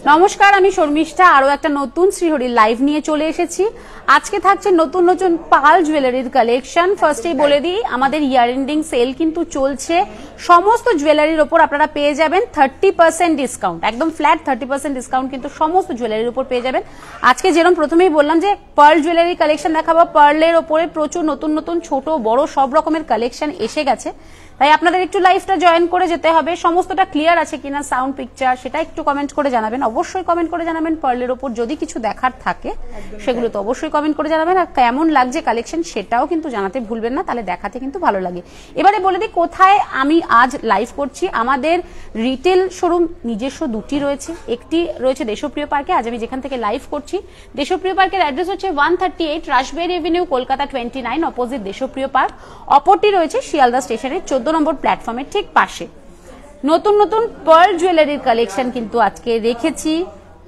নমস্কার, আমি শর্মিষ্ঠা আরো একটা নতুন শ্রীহরি লাইভ নিয়ে চলে এসেছি। আজকে থাকছে নতুন নতুন পাল জুয়েলারির কালেকশন। ফার্স্টেই বলে দিই, আমাদের ইয়ার এন্ডিং সেল কিন্তু চলছে। সমস্ত জুয়েলারির উপর আপনারা পেয়ে যাবেন 30% ডিসকাউন্ট, একদম ফ্ল্যাট 30% ডিসকাউন্ট কিন্তু সমস্ত জুয়েলারির উপর পেয়ে যাবেন। আজকে যেরকম প্রথমেই বললাম যে পার্ল জুয়েলারি কালেকশন দেখাবো, পার্লের ওপরে প্রচুর নতুন নতুন ছোট বড় সব রকমের কালেকশন এসে গেছে, তাই আপনাদের একটু লাইভটা জয়েন করে যেতে হবে। সমস্তটা ক্লিয়ার আছে কিনা, সাউন্ড পিকচার, সেটা একটু কমেন্ট করে জানাবেন। অবশ্যই কমেন্ট করে জানাবেন। পার্লের ওপর যদি কিছু দেখার থাকে সেগুলো তো অবশ্যই কমেন্ট করে জানাবেন। আর কেমন লাগছে কালেকশন সেটাও কিন্তু জানাতে ভুলবেন না, তাহলে দেখাতে কিন্তু ভালো লাগে। এবারে বলে দিই কোথায় আমি আজ লাইভ করছি। আমাদের রিটেল শোরুম নিজস্ব দুটি রয়েছে, একটি রয়েছে দেশপ্রিয় পার্কে। আজ আমি যেখান থেকে লাইভ করছি, দেশপ্রিয় পার্কের অ্যাড্রেস হচ্ছে 138 রাসবেরি এভিনিউ, কলকাতা 29, অপোজিট দেশপ্রিয় পার্ক। অপরটি রয়েছে শিয়ালদা স্টেশনের 14 নম্বর প্ল্যাটফর্মের ঠিক পাশে। নতুন নতুন পার্ল জুয়েলারির কালেকশন কিন্তু আজকে রেখেছি।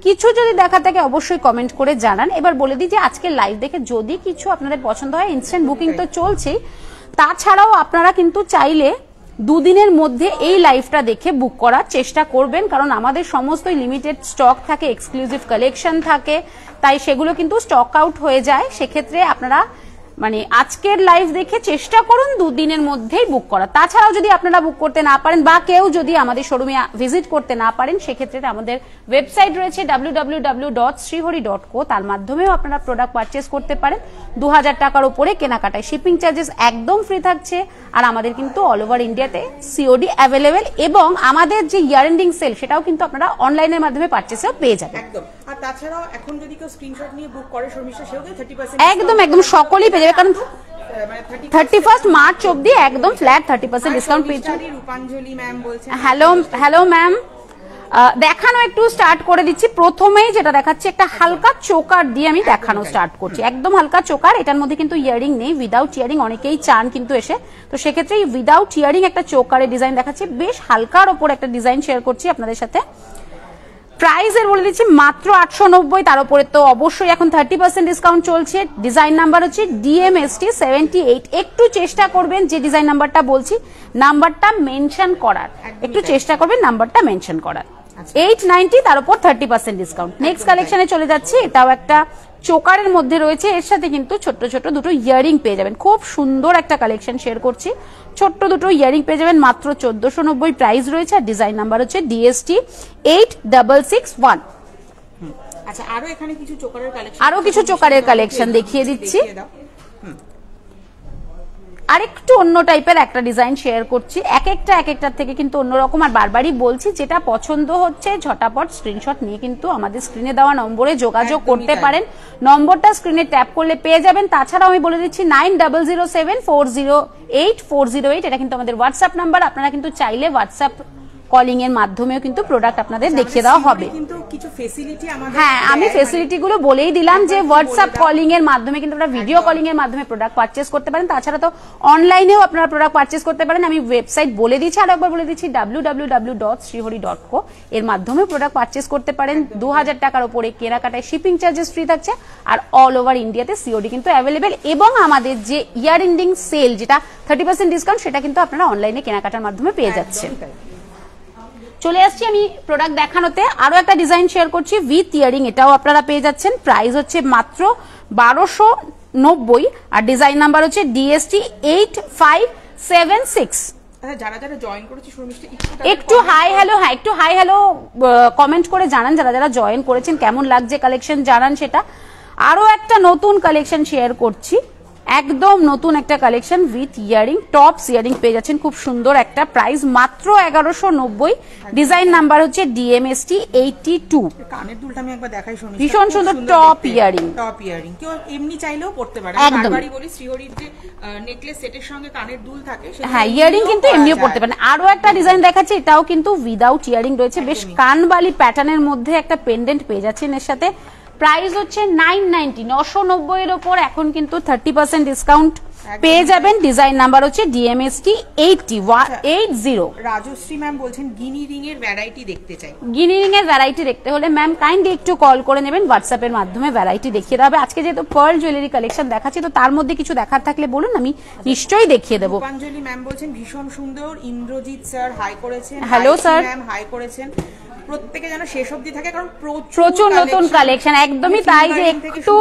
কিছু যদি দেখা থাকে অবশ্যই কমেন্ট করে জানান। এবার বলে দিই যে আজকে লাইভ দেখে যদি কিছু আপনাদের পছন্দ হয়, ইনস্ট্যান্ট বুকিং তো চলছেই, তাছাড়াও আপনারা কিন্তু চাইলে দুদিনের মধ্যে এই লাইভটা দেখে বুক করার চেষ্টা করবেন, কারণ আমাদের সমস্তই লিমিটেড স্টক থাকে, এক্সক্লুসিভ কালেকশন থাকে, তাই সেগুলো কিন্তু স্টক আউট হয়ে যায়। সেক্ষেত্রে আপনারা আজকের লাইভ দেখে চেষ্টা করুন দুদিনের মধ্যেই বুক করা। তাছাড়াও যদি আপনারা বুক করতে না পারেন বা কেউ যদি আমাদের শোরুমে ভিজিট করতে না পারেন, সেক্ষেত্রে আমাদের ওয়েবসাইট রয়েছে www.srihori.co, তার মাধ্যমেও আপনারা প্রোডাক্ট পারচেস করতে পারেন। 2000 টাকার উপরে কেনাকাটায় শিপিং চার্জেস একদম ফ্রি থাকছে। আর আমাদের কিন্তু অল ওভার ইন্ডিয়াতে সিওডি অ্যাভেলেবেল, এবং আমাদের যে ইয়ার এন্ডিং সেল সেটাও কিন্তু আপনারা অনলাইনের মাধ্যমে পারচেসও পেয়ে যাবেন। একদম। আর তাছাড়াও এখন যদি কেউ স্ক্রিনশট নিয়ে বুক করে শর্মিষ্ঠা, সেও 30% একদম একদম সকলেই পেয়ে যাবে, কারণ 31 মার্চ অবধি একদম ফ্ল্যাট 30% ডিসকাউন্ট পেয়েছে। রূপাঞ্জলি ম্যাম বলছেন হ্যালো ম্যাম, দেখানো একটু স্টার্ট করে দিচ্ছি। প্রথমেই যেটা দেখাচ্ছি, একটা হালকা চোকার দিয়ে আমি দেখানো স্টার্ট করছি। একদম হালকা চোকার, এটার মধ্যে কিন্তু ইয়ারিং নেই, উইদাউট ইয়ারিং অনেকেই চান কিন্তু এসে, তো সেক্ষেত্রে উইদাউট ইয়ারিং একটা চোকারের ডিজাইন দেখাচ্ছি। বেশ হালকার ওপর একটা ডিজাইন শেয়ার করছি আপনাদের সাথে। প্রাইসের বলে দিচ্ছি মাত্র 890, তার উপরে তো অবশ্যই এখন 30% ডিসকাউন্ট চলছে। ডিজাইন নাম্বার হচ্ছে DMST 78। একটু চেষ্টা করবেন যে ডিজাইন নাম্বারটা বলছি নাম্বারটা মেনশন করার, একটু চেষ্টা করবেন নাম্বারটা মেনশন করার। 890, তার উপর 30% ডিসকাউন্ট। নেক্সট কালেকশনে চলে যাচ্ছি। এটাও একটা চোকারের মধ্যে রয়েছে, এর সাথে কিন্তু ছোট্ট ছোট্ট দুটো ইয়ারিং পেয়ে যাবেন। খুব সুন্দর একটা কালেকশন শেয়ার করছি। ছোট্ট দুটো ইয়ারিং পেয়ে যাবেন মাত্র 1490 প্রাইস রয়েছে। আর ডিজাইন নাম্বার হচ্ছে DST 8661। আচ্ছা, আরো এখানে কিছু চোকারের কালেকশন দেখিয়ে দিচ্ছি। আরেকটু অন্য টাইপের একটা ডিজাইন শেয়ার করছি। এক একটার থেকে কিন্তু অন্যরকম। আর বারবারই বলছি, যেটা পছন্দ হচ্ছে ঝটাপট স্ক্রিনশট নিয়ে কিন্তু আমাদের স্ক্রিনে দেওয়া নম্বরে যোগাযোগ করতে পারেন। নম্বরটা স্ক্রিনে ট্যাপ করলে পেয়ে যাবেন। তাছাড়াও আমি বলে দিচ্ছি 9007408408, এটা কিন্তু আমাদের হোয়াটসঅ্যাপ নাম্বার। আপনারা কিন্তু চাইলে হোয়াটসঅ্যাপ কলিং এর মাধ্যমেও কিন্তু প্রোডাক্ট আপনাদের দেখিয়ে দেওয়া হবে। হ্যাঁ, আমি ফেসিলিটি গুলো বলেই দিলাম যে হোয়াটসঅ্যাপ কলিং এর মাধ্যমে কিন্তু আপনারা ভিডিও কলিং এর মাধ্যমে প্রোডাক্ট পারচেস করতে পারেন। তাছাড়া তো অনলাইনেও আপনারা প্রোডাক্ট পারচেস করতে পারেন। আমি ওয়েবসাইট বলে দিচ্ছি, আর একবার বলে দিচ্ছি www.srihori.co, এর মাধ্যমে প্রোডাক্ট পারচেস করতে পারেন। 2000 টাকার উপরে কেনাকাটায় শিপিং চার্জেস ফ্রি থাকছে। আর অল ওভার ইন্ডিয়াতে সিওডি কিন্তু অ্যাভেলেবেল। এবং আমাদের যে ইয়ার এন্ডিং সেল, যেটা 30% ডিসকাউন্ট, সেটা কিন্তু আপনারা অনলাইনে কেনাকাটার মাধ্যমে পেয়ে যাচ্ছেন। চলে আসছি আমি প্রোডাক্ট দেখানোতে। আরো একটা ডিজাইন শেয়ার করছি উইথ ইয়ারিং, এটাও আপনারা পেয়ে যাচ্ছেন। প্রাইস হচ্ছে মাত্র 1290, আর ডিজাইন নাম্বার হচ্ছে DST 8576। যারা যারা জয়েন করেছে একটু হাই হ্যালো কমেন্ট করে জানান। যারা জয়েন করেছেন কেমন লাগছে কালেকশন জানান সেটা। আরো একটা নতুন কালেকশন শেয়ার করছি, একদম নতুন একটা collection with earring, tops earring পেয়ে যাচ্ছেন। খুব সুন্দর একটা প্রাইস মাত্র 1190। ডিজাইন নাম্বার হচ্ছে DMST 82। কানের দুলটা আমি একবার দেখাই শোনি, ভীষণ সুন্দর টপ ইয়ারিং। কেউ এমনি চাইলেও পড়তে পারে। বারবারই বলি, শ্রীহরির যে নেকলেস সেটের সঙ্গে কানের দুল থাকে, হ্যাঁ ইয়ারিং কিন্তু এমনিও পড়তে পারেন। আরো একটা ডিজাইন দেখাচ্ছি, এটাও কিন্তু উইদাউট ইয়ারিং রয়েছে। বেশ কানবালি প্যাটার্নের মধ্যে একটা পেন্ডেন্ট পেয়ে যাচ্ছেন এর সাথে। প্রাইস হচ্ছে 990, 990 এর উপর এখন কিন্তু 30% ডিসকাউন্ট পেয়ে যাবেন। ডিজাইন নাম্বার হচ্ছে DMST 80। রাজশ্রী ম্যাম বলছেন গিনি রিং এর ভ্যারাইটি দেখতে চাই। গিনি রিং এর ভ্যারাইটি দেখতে হলে ম্যাম কাইন্ডলি একটু কল করে নেবেন, হোয়াটসঅ্যাপ এর মাধ্যমে ভ্যারাইটি দেখিয়ে দেওয়া হবে। আজকে যেহেতু পার্ল জুয়েলারি কালেকশন দেখাচ্ছি, তো তার মধ্যে কিছু দেখার থাকলে বলুন, আমি নিশ্চয়ই দেখিয়ে দেবো। রূপাঞ্জলি ম্যাম বলছেন ভীষণ সুন্দর। ইন্দ্রজিৎ স্যার হাই করেছেন। Hello sir. ম্যাম হাই করেছেন। প্রত্যেকে যেন শেষ অবধি থাকে, কারণ প্রচুর নতুন কালেকশন, একদমই তাই, যে একটু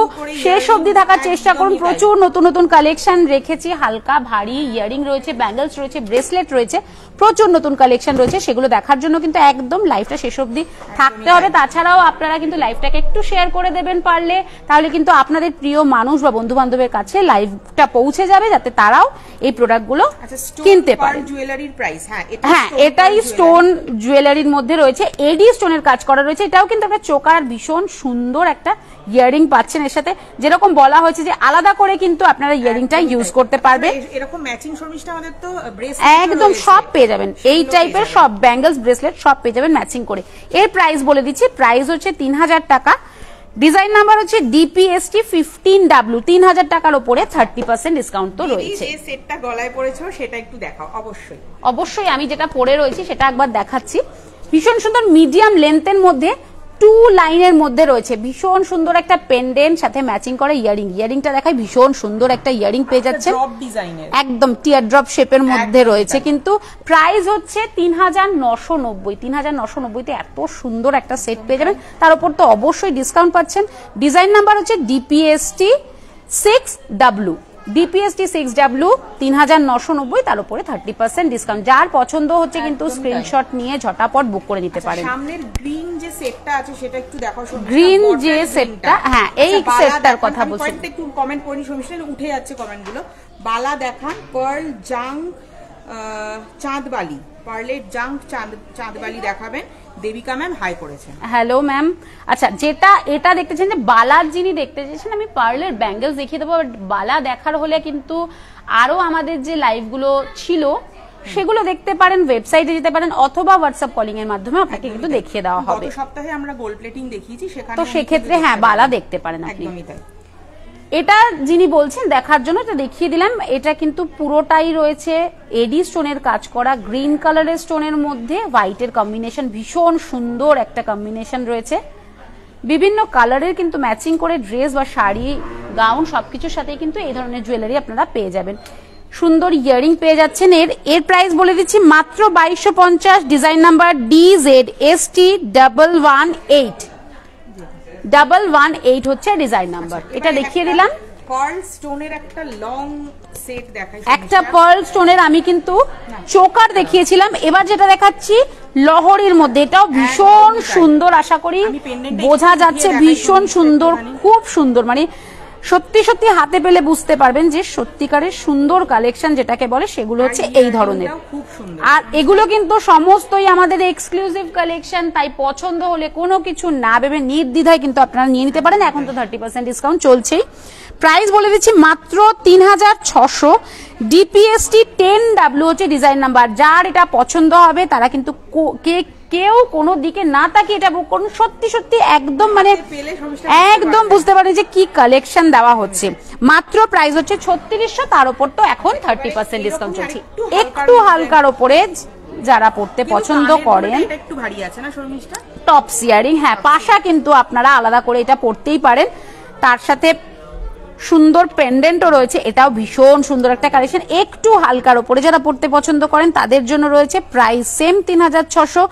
শেষ অবধি থাকার চেষ্টা করুন। প্রচুর নতুন নতুন কালেকশন রেখেছি, হালকা ভারী ইয়ারিং রয়েছে, ব্যাঙ্গলস রয়েছে, ব্রেসলেট রয়েছে, প্রচুর নতুন কালেকশন রয়েছে। সেগুলো দেখার জন্য কিন্তু একদম লাইভটা শেষ অবধি থাকতে হবে। তাছাড়াও আপনারা কিন্তু লাইভটাকে একটু শেয়ার করে দেবেন পারলে, তাহলে কিন্তু আপনাদের প্রিয় মানুষ বা বন্ধু বান্ধবের কাছে লাইভটা পৌঁছে যাবে, যাতে তারাও এই প্রোডাক্টগুলো কিনতে পারে। জুয়েলারির প্রাইস, হ্যাঁ এটাই স্টোন জুয়েলারির মধ্যে রয়েছে, এডি স্টোনের কাজ করা রয়েছে। এটাও কিন্তু একটা চোকার ভীষণ সুন্দর একটা ইয়ারিং পাচ্ছেন এর সাথে, যেরকম বলা হয়েছে যে আলাদা করে কিন্তু আপনারা ইয়ারিংটা ইউজ করতে পারবেন। এরকম ম্যাচিং শর্মিষ্ঠা আমাদের তো একদম সব পেয়ে যাবেন, এই টাইপের সব ব্যাঙ্গলস ব্রেসলেট সব পেয়ে যাবেন ম্যাচিং করে। এর প্রাইস বলে দিচ্ছি, প্রাইস হচ্ছে 3000 টাকা। ডিজাইন নাম্বার হচ্ছে DPST 15W, 3000 টাকার উপরে 30% ডিসকাউন্ট তো রয়েছে। এই সেটটা গলায় পরেছো সেটা একটু দেখাও। অবশ্যই অবশ্যই আমি যেটা পরে রয়েছি সেটা একবার দেখাচ্ছি। ভীষণ সুন্দর মিডিয়াম লেন্থের মধ্যে 2 লাইনের মধ্যে রয়েছে, ভীষণ সুন্দর একটা পেন্ডেন্ট, সাথে ম্যাচিং করে ইয়ারিং। ইয়ারিংটা দেখাই, ভীষণ সুন্দর একটা ইয়ারিং পেয়ে যাচ্ছে, একদম টিয়ার ড্রপ শেপের মধ্যে রয়েছে। কিন্তু প্রাইস হচ্ছে 3990। 3990 এত সুন্দর একটা সেট পেয়ে যাবেন, তার উপর তো অবশ্যই ডিসকাউন্ট পাচ্ছেন। ডিজাইন নাম্বার হচ্ছে DPST 6W, DPST 6W, 3990, তার উপরে 30% ডিসকাউন্ট। যার পছন্দ হচ্ছে কিন্তু স্ক্রিনশট নিয়ে ঝটাপট বুক করে নিতে পারেন। সামনের গ্রিন যে সেটটা আছে সেটা একটু দেখাও। গ্রিন যে সেটটা, হ্যাঁ এই সেটটার কথা বলছি। একটু কমেন্ট করিনি শর্মিষ্ঠা, উঠে যাচ্ছে কমেন্টগুলো। বালা দেখান, পার্ল জাং চাঁদবালি, পার্লের জাং চাঁদবালি দেখাবেন। দেবিকা ম্যাম হাই করেছেন। Hello ma'am. আচ্ছা, যেটা এটা দেখতে চান যে বালার যিনি দেখতে চাইছেন, আমি পার্লের ব্যাঙ্গেলস দেখিয়ে দেবো। বালা দেখার হলে কিন্তু আরো আমাদের যে লাইভগুলো ছিল সেগুলো দেখতে পারেন, ওয়েবসাইটে যেতে পারেন, অথবা হোয়াটসঅ্যাপ কলিং এর মাধ্যমে আপনাকে কিন্তু দেখিয়ে দেওয়া হবে। গত সপ্তাহে আমরা গোল্ড প্লেটিং দেখিয়েছি, সেখানে তো সেক্ষেত্রে হ্যাঁ বালা দেখতে পারেন আপনি। একদমই তাই। এটা যিনি বলছেন দেখার জন্য এটা দেখিয়ে দিলাম। এটা কিন্তু পুরোটাই রয়েছে এডি স্টোনের কাজ করা, গ্রিন কালারের স্টোনের মধ্যে হোয়াইটের কম্বিনেশন, ভীষণ সুন্দর একটা কম্বিনেশন রয়েছে। বিভিন্ন কালারের কিন্তু ম্যাচিং করে ড্রেস বা শাড়ি, গাউন সবকিছুর সাথে কিন্তু এই ধরনের জুয়েলারি আপনারা পেয়ে যাবেন। সুন্দর ইয়ারিং পেয়ে যাচ্ছেন। এর প্রাইস বলে দিচ্ছি মাত্র 2250। ডিজাইন নাম্বার DZST 118 হচ্ছে ডিজাইন নাম্বার। এটা দেখিয়ে দিলাম। পার্ল স্টোনের একটা লং সেট দেখাই, একটা পার্ল স্টোনের আমি কিন্তু চোকার দেখিয়েছিলাম, এবার যেটা দেখাচ্ছি লহরির মধ্যে, এটাও ভীষণ সুন্দর, আশা করি বোঝা যাচ্ছে, ভীষণ সুন্দর, খুব সুন্দর। মানে সত্যি সত্যি হাতে পেলে বুঝতে পারবেন যে সত্যিকারের সুন্দর কালেকশন যেটাকে বলে সেগুলো হচ্ছে এই ধরনের। আর এগুলো কিন্তু সমস্তই আমাদের এক্সক্লুসিভ কালেকশন, তাই পছন্দ হলে কোনো কিছু না ভেবে নির্দ্বিধায় কিন্তু আপনারা নিয়ে নিতে পারেন। এখন তো 30% ডিসকাউন্ট চলছেই। প্রাইস বলে দিচ্ছি মাত্র 3600। DPST 10W হচ্ছে ডিজাইন নাম্বার। যার এটা পছন্দ হবে তারা কিন্তু কেউ কোনো দিকে না তাকিয়ে এটা বুক করুন। সত্যি সত্যি একদম মানে একদম বুঝতে পারেন যে কি কালেকশন দেওয়া হচ্ছে। মাত্র প্রাইস হচ্ছে 3600, তার উপর তো এখন 30% ডিসকাউন্ট চলছে। একটু হালকার উপরে যারা পড়তে পছন্দ করেন, একটু ভারী আছে না শর্মিষ্ঠা, টপ ইয়ারিং, হ্যাঁ পাশা কিন্তু আপনারা আলাদা করে এটা পড়তেই পারেন। তার সাথে সুন্দর পেন্ডেন্টও রয়েছে, এটাও ভীষণ সুন্দর একটা কালেকশন। একটু হালকার উপরে যারা পড়তে পছন্দ করেন তাদের জন্য রয়েছে প্রাইস সেম 3600।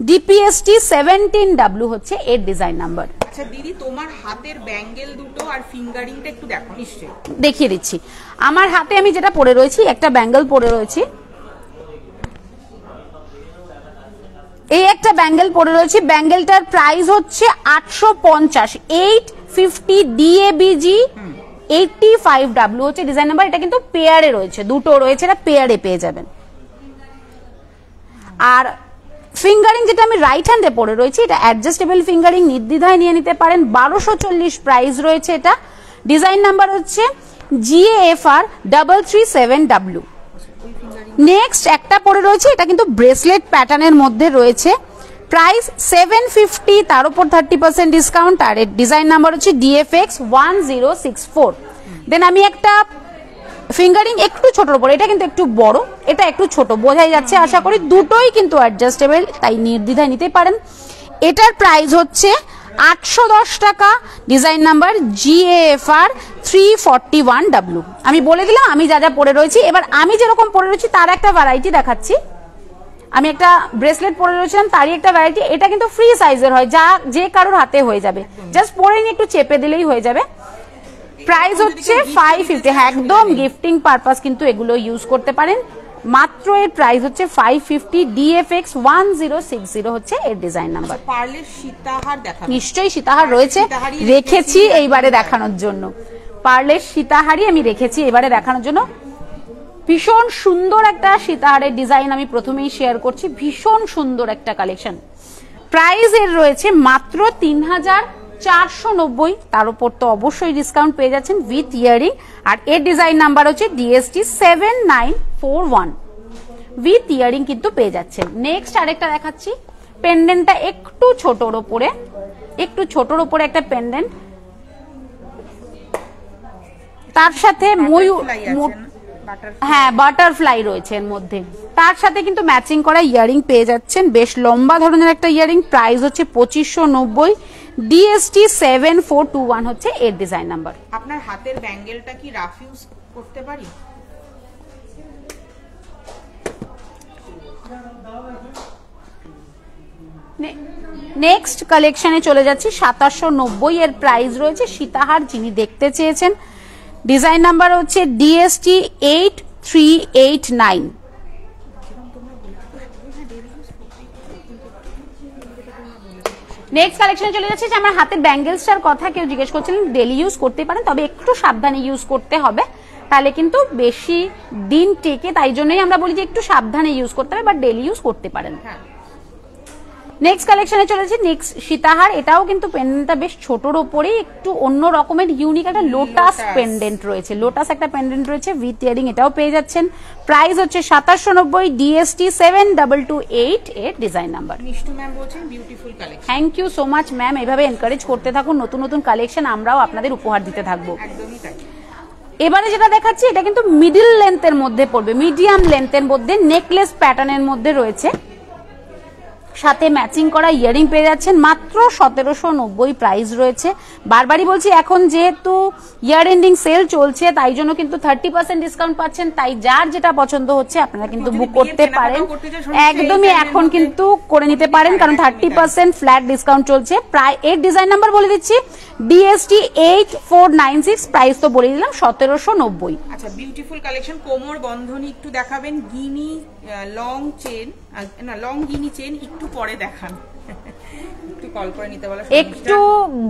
DPST 17W হচ্ছে এর ডিজাইন নাম্বার। আচ্ছা দিদি, তোমার হাতের ব্যাঙ্গেল দুটো আর ফিঙ্গারিংটা একটু দেখো। নিশ্চয়ই দেখিয়ে দিচ্ছি। আমার হাতে আমি যেটা পরে রয়েছি, একটা ব্যাঙ্গেল পরে রয়েছি, এই একটা ব্যাঙ্গেল পরে রয়েছি। ব্যাঙ্গেলটার প্রাইস হচ্ছে 850। 850 DABG 85W হচ্ছে ডিজাইন নাম্বার। এটা কিন্তু পেয়ারে রয়েছে, দুটো রয়েছে, এটা পেয়ারে পেয়ে যাবেন। আর ফিঙ্গারিং যেটা আমি রাইট হ্যান্ডে পরে রয়েছি, এটা অ্যাডজাস্টেবল ফিঙ্গারিং, নির্দ্বিধায় নিয়ে নিতে পারেন। 1240 প্রাইস রয়েছে। এটা ডিজাইন নাম্বার হচ্ছে GAFR 337W। নেক্সট একটা পরে রয়েছে, এটা কিন্তু ব্রেসলেট প্যাটার্নের মধ্যে রয়েছে, প্রাইস 750, তার উপর 30% ডিসকাউন্ট। আর এর ডিজাইন নাম্বার হচ্ছে DFX 1064। দেন আমি একটা ফিঙ্গারিং একটু ছোটর উপর, এটা কিন্তু একটু বড়, এটা একটু ছোট, বোঝাই যাচ্ছে আশা করি। দুটোই কিন্তু অ্যাডজাস্টেবল, তাই নির্দ্বিধায় নিতে পারেন। এটার প্রাইস হচ্ছে 810 টাকা। Design number GAFR 341W। আমি বলে দিলাম আমি যা যা পরে রয়েছি। এবার আমি যেরকম পরে রয়েছি তার একটা ভ্যারাইটি দেখাচ্ছি। আমি একটা ব্রেসলেট পরে রয়েছিলাম, তারই একটা ভ্যারাইটি। এটা কিন্তু ফ্রি সাইজের হয়, যা যে কারোর হাতে হয়ে যাবে, জাস্ট পরে নিয়ে একটু চেপে দিলেই হয়ে যাবে। প্রাইস হচ্ছে 550। হ্যাঁ, একদম গিফটিং পারপাস কিন্তু এগুলো ইউজ করতে পারেন। মাত্র এর প্রাইস হচ্ছে 550। DFX 1060 হচ্ছে এর ডিজাইন নাম্বার। পার্লের সীতাহার দেখাবো, নিশ্চয়ই সীতাহার রয়েছে, রেখেছি এইবারে দেখানোর জন্য। পার্লের সীতাহারই আমি রেখেছি এবারে দেখানোর জন্য। ভীষণ সুন্দর একটা সীতাহারের ডিজাইন আমি প্রথমেই শেয়ার করছি, ভীষণ সুন্দর একটা কালেকশন। প্রাইস এর রয়েছে মাত্র 3490। তার উপর তো অবশ্যই ডিসকাউন্ট পেয়ে যাচ্ছেন উইথ ইয়ারিং। আর এর ডিজাইন নাম্বার হচ্ছে DST 7941। উইথ ইয়ারিং কিন্তু পেয়ে যাচ্ছেন। নেক্সট আরেকটা দেখাচ্ছি, পেন্ডেন্টটা একটু ছোটর ওপরে, একটু ছোটর ওপরে একটা পেন্ডেন্ট, তার সাথে ময়ূর, হ্যাঁ বাটারফ্লাই রয়েছে এর মধ্যে, তার সাথে কিন্তু ম্যাচিং করা ইয়ারিং পেয়ে যাচ্ছেন। বেশ লম্বা ধরনের একটা ইয়ারিং। প্রাইস হচ্ছে 2590। DST 7421 হচ্ছে এর ডিজাইন নাম্বার। আপনার হাতের ব্যাঙ্গেলটা কি রাফ ইউজ করতে পারি? নেক্সট কালেকশনে চলে যাচ্ছি। 2790 এর প্রাইস রয়েছে। সীতাহার যিনি দেখতে চেয়েছেন, ডিজাইন নাম্বার হচ্ছে DST 8389। নেক্সট কালেকশনে চলে যাচ্ছে যে আমার হাতের ব্যাঙ্গেলসটার কথা কেউ জিজ্ঞেস করছিলেন। ডেলি ইউজ করতে পারেন, তবে একটু সাবধানে ইউজ করতে হবে, তাহলে কিন্তু বেশি দিন টেকে। তাই জন্যই আমরা বলি যে একটু সাবধানে ইউজ করতে হবে, বাট ডেলি ইউজ করতে পারেন। নেক্সট কালেকশনে চলেছে নেক্সট সীতাহার। এটাও কিন্তু পেন্ডেন্টটা বেশ ছোটর ওপরে, একটু অন্য রকমের ইউনিক একটা লোটাস পেন্ডেন্ট রয়েছে, লোটাস একটা পেন্ডেন্ট রয়েছে উইথ ইয়ারিং। এটাও পেয়ে যাচ্ছেন। প্রাইস হচ্ছে 2790। DST 7228 এর ডিজাইন নাম্বার। মিষ্টু ম্যাম বলছেন beautiful collection. Thank you so much ma'am, এভাবে এনকারেজ করতে থাকুন, নতুন নতুন কালেকশন আমরাও আপনাদের উপহার দিতে থাকবো। একদমই তাই। এবারে যেটা দেখাচ্ছি এটা কিন্তু মিডল লেন্থের মধ্যে পড়বে, মিডিয়াম লেন্থের মধ্যে, নেকলেস প্যাটার্নের মধ্যে রয়েছে, সাথে ম্যাচিং করা ইয়ারিং পেয়ে যাচ্ছেন। মাত্র 1790 প্রাইস রয়েছে। বারবারই বলছি, এখন যেহেতু ইয়ার এন্ডিং সেল চলছে তাই জন্য কিন্তু 30% ডিসকাউন্ট পাচ্ছেন। তাই যার যেটা পছন্দ হচ্ছে আপনারা কিন্তু বুক করতে পারেন, একদমই এখন কিন্তু করে নিতে পারেন, কারণ 30% ফ্ল্যাট ডিসকাউন্ট চলছে। প্রায় এর ডিজাইন নাম্বার বলে দিচ্ছি, DST 8496। প্রাইস তো বলে দিলাম 1790। আচ্ছা, বিউটিফুল কালেকশন। কোমর বন্ধনী একটু দেখাবেন। গিনি লং চেন, না লং গিনি চেন একটু পরে দেখান, একটু কল করে নিতে বলা। একটু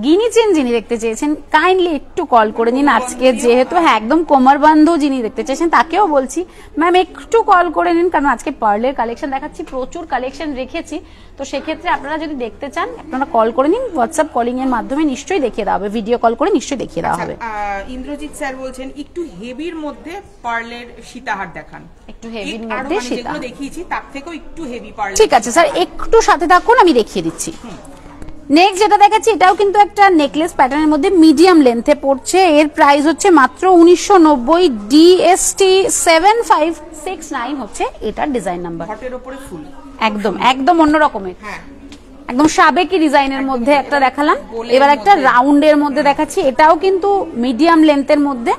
গিনি চেন যিনি দেখতে চেয়েছেন কাইন্ডলি একটু কল করে নিন আজকে, যেহেতু হ্যাঁ একদম কোমর বন্ধ যিনি দেখতে চেয়েছেন তাকেও বলছি ম্যাম একটু কল করে নিন, কারণ আজকে পার্লের কালেকশন দেখাচ্ছি, প্রচুর কালেকশন রেখেছি। তো সেক্ষেত্রে আপনারা যদি দেখতে চান আপনারা কল করে নিন, হোয়াটসঅ্যাপ কলিং এর মাধ্যমে নিশ্চয়ই দেখিয়ে দেওয়া হবে, ভিডিও কল করে নিশ্চয়ই দেখিয়ে দেওয়া হবে। ইন্দ্রজিৎ স্যার বলছেন একটু হেভির মধ্যে পার্লের সীতাহার দেখান। একটু হেভির মধ্যে যেগুলো দেখিয়েছি তার থেকেও একটু হেভি পার্ল। ঠিক আছে স্যার, একটু সাথে থাকুন, আমি দেখিয়ে দিচ্ছি। নেক্সট যেটা দেখাচ্ছি এটাও কিন্তু একটা নেকলেস প্যাটার্নের মধ্যে মিডিয়াম লেন্থে পড়ছে। এর প্রাইস হচ্ছে মাত্র 1990। DST 7569 হচ্ছে এটার ডিজাইন নাম্বার। হটের উপরে ফুল, একদম একদম অন্য রকমের, হ্যাঁ একদম সাবেকি ডিজাইনের মধ্যে একটা দেখালাম। এবার একটা রাউন্ডের মধ্যে দেখাচ্ছি, এটাও কিন্তু মিডিয়াম লেন্থের মধ্যে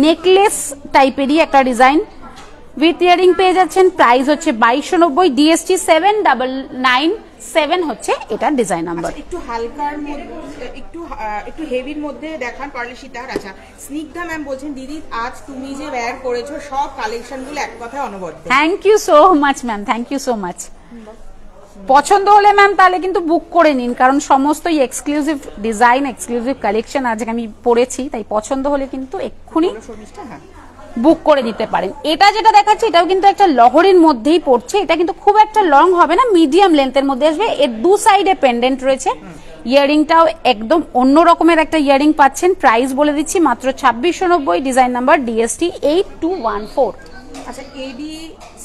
নেকলেস টাইপেরই একটা ডিজাইন উইথ ইয়ারিং পেয়ে যাচ্ছেন। প্রাইস হচ্ছে 2290। DST 7997 হচ্ছে এটার ডিজাইন নাম্বার। একটু হালকার মধ্যে, একটু হেভির মধ্যে দেখান পার্লের সীতাহার। আচ্ছা, স্নিগ্ধা ম্যাম বলছেন দিদি আজ তুমি যে ওয়্যার করেছো সব কালেকশন গুলো এক কথায় অনবদ্য। Thank you so much ma'am, thank you so much. পছন্দ হলে ম্যাম তাহলে কিন্তু বুক করে নিন, কারণ সমস্ত এক্সক্লুসিভ ডিজাইন, এক্সক্লুসিভ কালেকশন আজকে আমি পড়েছি, তাই পছন্দ হলে কিন্তু এক্ষুনি বুক করে নিতে পারেন। এটা যেটা দেখাচ্ছি এটাও কিন্তু একটা লহরির মধ্যেই পড়ছে, এটা কিন্তু খুব একটা লং হবে না, মিডিয়াম লেন্থের মধ্যে আসবে। এর দু সাইডে পেন্ডেন্ট রয়েছে, ইয়ারিংটাও একদম অন্য রকমের একটা ইয়ারিং পাচ্ছেন। প্রাইস বলে দিচ্ছি মাত্র 2690। Design number DST 8214। আচ্ছা, এডি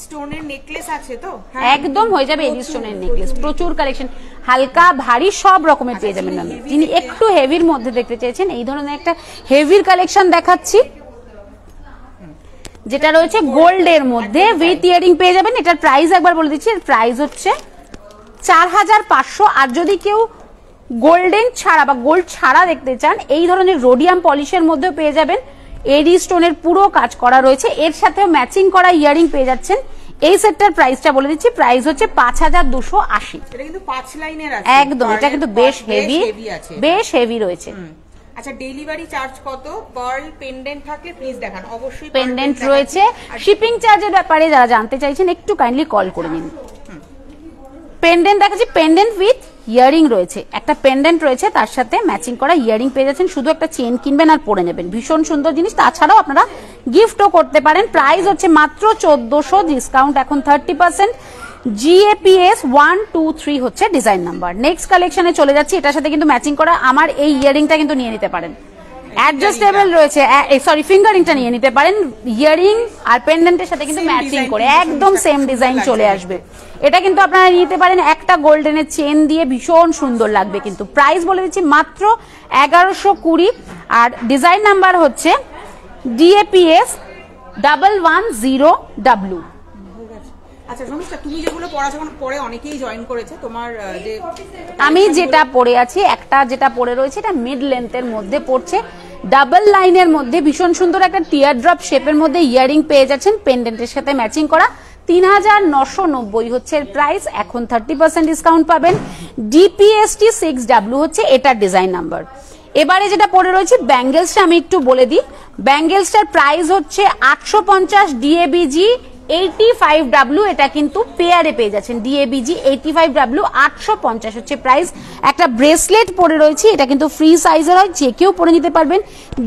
স্টোনের নেকলেস আছে তো? একদম হয়ে যাবে এডি স্টোনের নেকলেস, প্রচুর কালেকশন, হালকা ভারী সব রকমের পেয়ে যাবেন ম্যাম। যিনি একটু হেভির মধ্যে দেখতে চেয়েছেন এই ধরনের একটা হেভির কালেকশন দেখাচ্ছি, যেটা রয়েছে গোল্ডের মধ্যে উইথ ইয়ারিং পেয়ে যাবেন। এটার প্রাইস একবার বলে দিচ্ছি, এর প্রাইস হচ্ছে 4500। আর যদি কেউ গোল্ডেন ছাড়া বা গোল্ড ছাড়া দেখতে চান, এই ধরনের রোডিয়াম পলিশের মধ্যেও পেয়ে যাবেন। এডি স্টোনের পুরো কাজ করা রয়েছে, এর সাথেও ম্যাচিং করা ইয়ারিং পেয়ে যাচ্ছেন। এই সেটটার প্রাইসটা বলে দিচ্ছি, প্রাইস হচ্ছে 5280। এটা কিন্তু 5 লাইনের আছে একদম, এটা কিন্তু বেশ হেভি, বেশ হেভি রয়েছে। আচ্ছা, ডেলিভারি চার্জ কত? পার্ল পেন্ডেন্ট থাকলে প্লিজ দেখান। অবশ্যই পেন্ডেন্ট রয়েছে। শিপিং চার্জের ব্যাপারে যারা জানতে চাইছেন একটু কাইন্ডলি কল করে নিন। পেন্ডেন্ট দেখাচ্ছি, পেন্ডেন্ট উইথ ইয়ারিং রয়েছে, একটা পেন্ডেন্ট রয়েছে, তার সাথে ম্যাচিং করা ইয়ারিং পেয়ে যাচ্ছেন। শুধু একটা চেন কিনবেন আর পরে নেবেন, ভীষণ সুন্দর জিনিস। তাছাড়াও আপনারা গিফটও করতে পারেন। প্রাইস হচ্ছে মাত্র 1400, ডিসকাউন্ট এখন 30%। GAPS 1 2 3 হচ্ছে ডিজাইন নাম্বার। নেক্সট কালেকশনে চলে যাচ্ছি, এটার সাথে কিন্তু ম্যাচিং করা আমার এই ইয়ারিংটা কিন্তু নিয়ে নিতে পারেন, অ্যাডজাস্টেবল রয়েছে, সরি ফিঙ্গারিংটা নিয়ে নিতে পারেন। ইয়ারিং আর পেন্ডেন্টের সাথে কিন্তু ম্যাচিং করে একদম সেম ডিজাইন চলে আসবে। এটা কিন্তু আপনারা নিতে পারেন একটা গোল্ডেনের চেন দিয়ে, ভীষণ সুন্দর লাগবে। কিন্তু প্রাইস বলে দিচ্ছি মাত্র 1120, আর ডিজাইন নাম্বার হচ্ছে DAPS 110W। আচ্ছা সমস্যা, তুমি যেগুলো পড়াশোনা পরে অনেকেই জয়েন করেছে, তোমার যে আমি যেটা পরে আছি, একটা যেটা পরে রয়েছে এটা মিড লেন্থের মধ্যে পড়ছে, ডাবল লাইনের মধ্যে, ভীষণ সুন্দর একটা টিয়ার ড্রপ শেপের মধ্যে ইয়ারিং পেয়ে যাচ্ছেন পেন্ডেন্টের সাথে ম্যাচিং করা। 3990 হচ্ছে এর প্রাইস, এখন 30% ডিসকাউন্ট পাবেন। DPST 6W হচ্ছে এটার ডিজাইন নাম্বার। এবারে যেটা পরে রয়েছে ব্যাঙ্গেলসটা আমি একটু বলে দিই। ব্যাঙ্গেলসটার প্রাইস হচ্ছে 850, DABG 85W, এটা কিন্তু পেয়ারে পেয়ে যাচ্ছেন। DABG 85W 850 হচ্ছে প্রাইস। একটা ব্রেসলেট পরে রয়েছে, এটা কিন্তু ফ্রি সাইজের হয়, যে কেউ পরে নিতে পারবেন।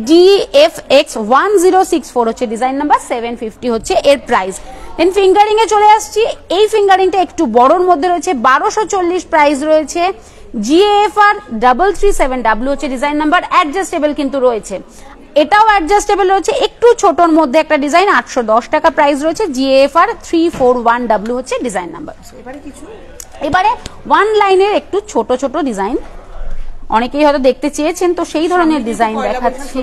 DFX 1064 হচ্ছে ডিজাইন নাম্বার, 750 হচ্ছে এর প্রাইস। দেন ফিঙ্গারিং এ চলে আসছি, এই ফিঙ্গারিংটা একটু বড়র মধ্যে রয়েছে, 1240 প্রাইস রয়েছে। GAFR 337W হচ্ছে ডিজাইন নাম্বার, অ্যাডজাস্টেবল কিন্তু রয়েছে। এটাও অ্যাডজাস্টেবল রয়েছে, একটু ছোটর মধ্যে একটা ডিজাইন, 810 টাকা প্রাইস রয়েছে। GAFR 341W হচ্ছে ডিজাইন নাম্বার। এবারে ওয়ান লাইনের একটু ছোট ছোট ডিজাইন অনেকেই হয়তো দেখতে চেয়েছেন, তো সেই ধরনের ডিজাইন দেখাচ্ছি।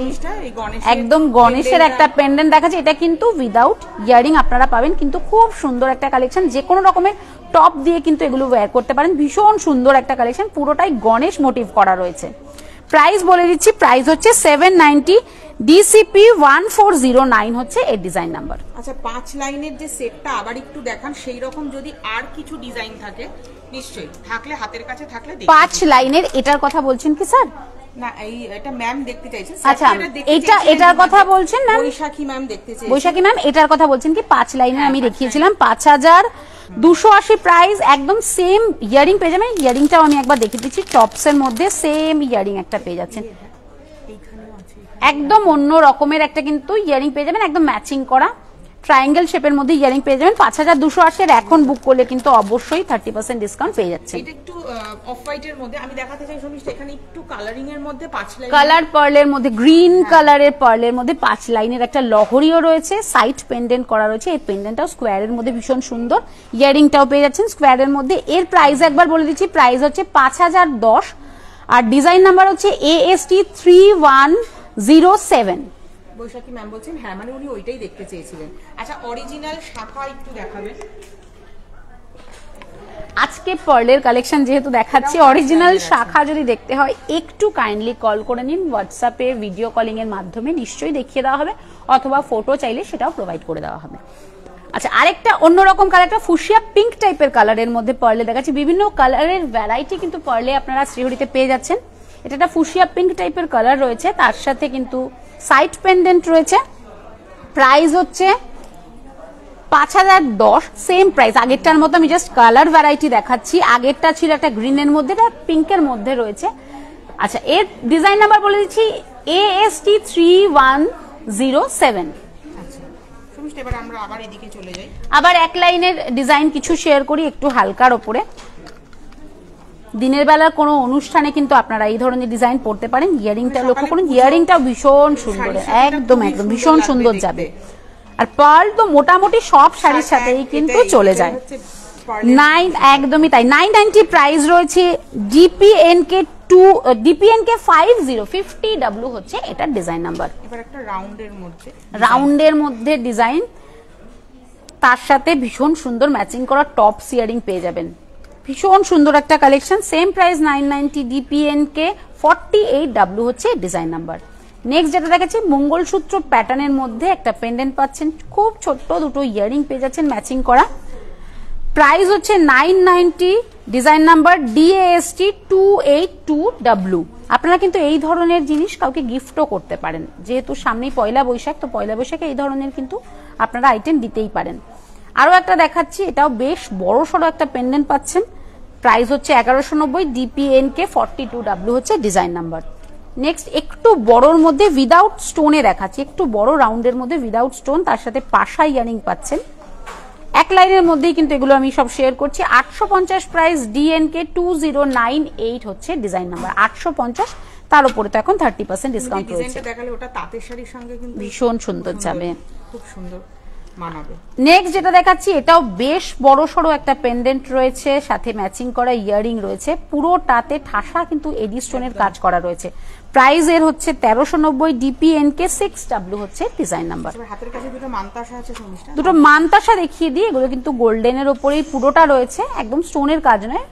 একদম গণেশের একটা পেন্ডেন্ট দেখাচ্ছি, এটা কিন্তু উইদাউট ইয়ারিং আপনারা পাবেন, কিন্তু খুব সুন্দর একটা কালেকশন। যে কোনো রকমের টপ দিয়ে কিন্তু এগুলো ওয়্যার করতে পারেন, ভীষণ সুন্দর একটা কালেকশন, পুরোটাই গণেশ মোটিভ করা রয়েছে। প্রাইস বলে দিচ্ছি, প্রাইস হচ্ছে 790, DCP 1409 হচ্ছে এর ডিজাইন নাম্বার। আচ্ছা 5 লাইনের যে সেটটা আবার একটু দেখান, সেই রকম যদি আর কিছু ডিজাইন থাকে নিশ্চয়ই থাকলে হাতের কাছে থাকলে 5 লাইনের এটার কথা বলছেন কি স্যার? না এই এটা ম্যাম দেখতে চাইছেন। আচ্ছা এটার কথা বলছেন ম্যাম? বৈশাখী ম্যাম দেখতে চাইছেন। বৈশাখী ম্যাম এটার কথা বলছেন কি? 5 লাইনের আমি দেখিয়েছিলাম 5280 প্রাইস, একদম সেম ইয়ারিং পেয়ে যাবেন। ইয়ারিংটাও আমি একবার দেখিয়ে দিচ্ছি, টপস এর মধ্যে সেম ইয়ারিং একটা পেয়ে যাচ্ছেন, একদম অন্য রকমের একটা কিন্তু ইয়ারিং পেয়ে যাবেন, একদম ম্যাচিং করা ট্রায়াঙ্গেল শেপের মধ্যে ইয়ারিং পেয়ে যাবেন। 5280 এর এখন বুক করলে কিন্তু অবশ্যই 30% ডিসকাউন্ট পেয়ে যাচ্ছে। এটা একটু অফ হোয়াইটের মধ্যে আমি দেখাতে চাই শোনিস, এখানে একটু কালারিং এর মধ্যে 5 লাইন কালার পার্লের মধ্যে, গ্রিন কালারের পার্লের মধ্যে 5 লাইনের একটা লহরিও রয়েছে, সাইড পেন্ডেন্ট করা রয়েছে। এই পেন্ডেন্টটাও স্কোয়ারের মধ্যে ভীষণ সুন্দর, ইয়ারিংটাও পেয়ে যাচ্ছেন স্কোয়ারের মধ্যে। এর প্রাইস একবার বলে দিচ্ছি, প্রাইস হচ্ছে 5010, আর ডিজাইন নাম্বার হচ্ছে AST 3107। বৈশাখী ম্যাম বলছেন হ্যাঁ, মানে উনি ওইটাই দেখতে চেয়েছিলেন। আচ্ছা অরিজিনাল শাখা একটু দেখাবেন। আজকে পার্লের কালেকশন যেহেতু দেখাচ্ছি, অরিজিনাল শাখা যদি দেখতে হয় একটু কাইন্ডলি কল করে নিন, হোয়াটসঅ্যাপে ভিডিও কলিং এর মাধ্যমে নিশ্চয়ই দেখিয়ে দেওয়া হবে, অথবা ফটো চাইলে সেটাও প্রোভাইড করে দেওয়া হবে। আচ্ছা আরেকটা অন্যরকম কালার, একটা ফুশিয়া পিঙ্ক টাইপের কালারের মধ্যে পার্লে দেখাচ্ছি। বিভিন্ন কালারের ভ্যারাইটি কিন্তু পার্লে আপনারা শ্রীহরিতে পেয়ে যাচ্ছেন। এটা একটা ফুশিয়া পিঙ্ক টাইপের কালার রয়েছে, তার সাথে কিন্তু সাইড পেন্ডেন্ট রয়েছে। প্রাইস হচ্ছে 5010, সেম প্রাইস আগেরটার মতো। আমি জাস্ট কালার ভ্যারাইটি দেখাচ্ছি, আগেরটা ছিল একটা গ্রিনের মধ্যে, এটা পিঙ্কের মধ্যে রয়েছে। আচ্ছা এর ডিজাইন নাম্বার বলে দিচ্ছি AST 3107। এবার আমরা আবার এদিকে চলে যাই, আবার এক লাইনের ডিজাইন কিছু শেয়ার করি একটু হালকার ওপরে। দিনের বেলার কোনো অনুষ্ঠানে কিন্তু আপনারা এই ধরনের ডিজাইন পড়তে পারেন। ইয়ারিংটা লক্ষ্য করুন, ইয়ারিংটাও ভীষণ সুন্দর, একদম একদম ভীষণ সুন্দর যাবে। আর পার্ল তো মোটামুটি সব শাড়ির সাথেই কিন্তু চলে যায়। একদমই তাই। 990 প্রাইস রয়েছে। DPNK 5050W হচ্ছে এটার ডিজাইন নাম্বার। এবার একটা রাউন্ডের মধ্যে ডিজাইন, তার সাথে ভীষণ সুন্দর ম্যাচিং করা টপ ইয়ারিং পেয়ে যাবেন। ভীষণ সুন্দর একটা collection, same price 990। DPNK 48W হচ্ছে ডিজাইন নাম্বার। নেক্সট যেটা দেখাচ্ছি মঙ্গলসূত্র প্যাটার্নের মধ্যে একটা পেন্ডেন্ট পাচ্ছেন, খুব ছোট্ট দুটো ইয়ারিং পেয়ে যাচ্ছেন ম্যাচিং করা। প্রাইস হচ্ছে 990, ডিজাইন নাম্বার DAST 282W। আপনারা কিন্তু এই ধরনের জিনিস কাউকে গিফটও করতে পারেন, যেহেতু সামনেই পয়লা বৈশাখ, তো পয়লা বৈশাখে এই ধরনের কিন্তু আপনারা আইটেম দিতেই পারেন। আরো একটা দেখাচ্ছি, এটাও বেশ বড় সড়ো একটা পেন্ডেন্ট পাচ্ছেন, প্রাইস হচ্ছে 1190, DPNK 42W হচ্ছে ডিজাইন নাম্বার। নেক্সট একটু বড়র মধ্যে উইদাউট স্টোনে দেখাচ্ছি, একটু বড় রাউন্ডের মধ্যে উইদাউট স্টোন, তার সাথে পাশা ইয়ারিং পাচ্ছেন। এক লাইনের মধ্যেই কিন্তু এগুলো আমি সব শেয়ার করছি। 850 প্রাইস, DNK 2098 হচ্ছে ডিজাইন নাম্বার। 850, তার উপরে তো এখন 30% ডিসকাউন্ট রয়েছে। দেখালে ওটা তাঁতের শাড়ির সঙ্গে কিন্তু ভীষণ সুন্দর যাবে, খুব সুন্দর মানাবে। নেক্সট যেটা দেখাচ্ছি, এটাও বেশ বড় সড়ো একটা পেন্ডেন্ট রয়েছে, সাথে ম্যাচিং করা ইয়ারিং রয়েছে, পুরোটাতে ঠাসা কিন্তু এডি স্টোনের কাজ করা রয়েছে। প্রাইস এর হচ্ছে 1390, DPNK 6W হচ্ছে ডিজাইন নাম্বার। হাতের কাছে দুটো মানতাসা আছে, দুটো মানতাসা দেখিয়ে দিই, এগুলো কিন্তু গোল্ডেনের উপরেই পুরোটা রয়েছে, একদম স্টোনের কাজ নয়।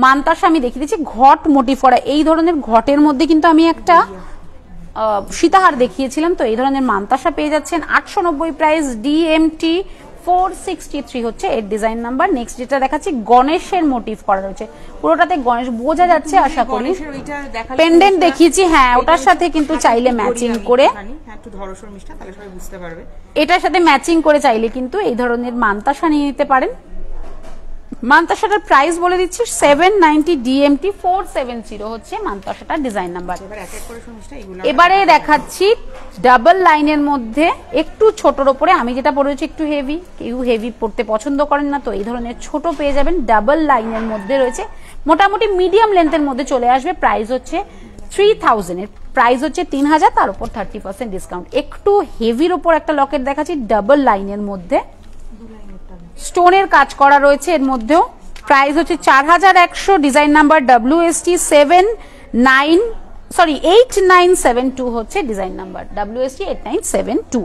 মানতাসা আমি দেখিয়ে দিচ্ছি, ঘট মোটিভ করা, এই ধরনের ঘটের মধ্যে কিন্তু আমি একটা সীতাহার দেখিয়েছিলাম, তো এই ধরনের মানতাসা পেয়ে যাচ্ছেন। 890 প্রাইস, DMT 463 হচ্ছে এর ডিজাইন নাম্বার। নেক্সট যেটা দেখাচ্ছি, গণেশের মোটিভ করা রয়েছে, পুরোটাতে গণেশ বোঝা যাচ্ছে আশা করি। পেন্ডেন্ট দেখিয়েছি, হ্যাঁ ওটার সাথে কিন্তু চাইলে ম্যাচিং করে, এটার সাথে ম্যাচিং করে চাইলে কিন্তু এই ধরনের মানতাসা নিয়ে নিতে পারেন। মানতাসাটার প্রাইস বলে দিচ্ছি 790, DMT 470 হচ্ছে মানতাসাটার ডিজাইন নাম্বার। এবারে দেখাচ্ছি ডাবল লাইনের মধ্যে একটু ছোটর উপরে, আমি যেটা পরেছি একটু হেভি, কেউ হেভি পড়তে পছন্দ করেন না, তো এই ধরনের ছোট পেয়ে যাবেন। ডাবল লাইনের মধ্যে রয়েছে, মোটামুটি মিডিয়াম লেন্থের মধ্যে চলে আসবে। প্রাইস হচ্ছে 3000, এর প্রাইস হচ্ছে 3000, তার উপর 30% ডিসকাউন্ট। একটু হেভির উপর একটা লকেট দেখাচ্ছি ডাবল লাইনের মধ্যে, স্টোনের কাজ করা রয়েছে এর মধ্যেও। প্রাইস হচ্ছে 4100, ডিজাইন নাম্বার WST 8972 হচ্ছে ডিজাইন নাম্বার, WST 8972।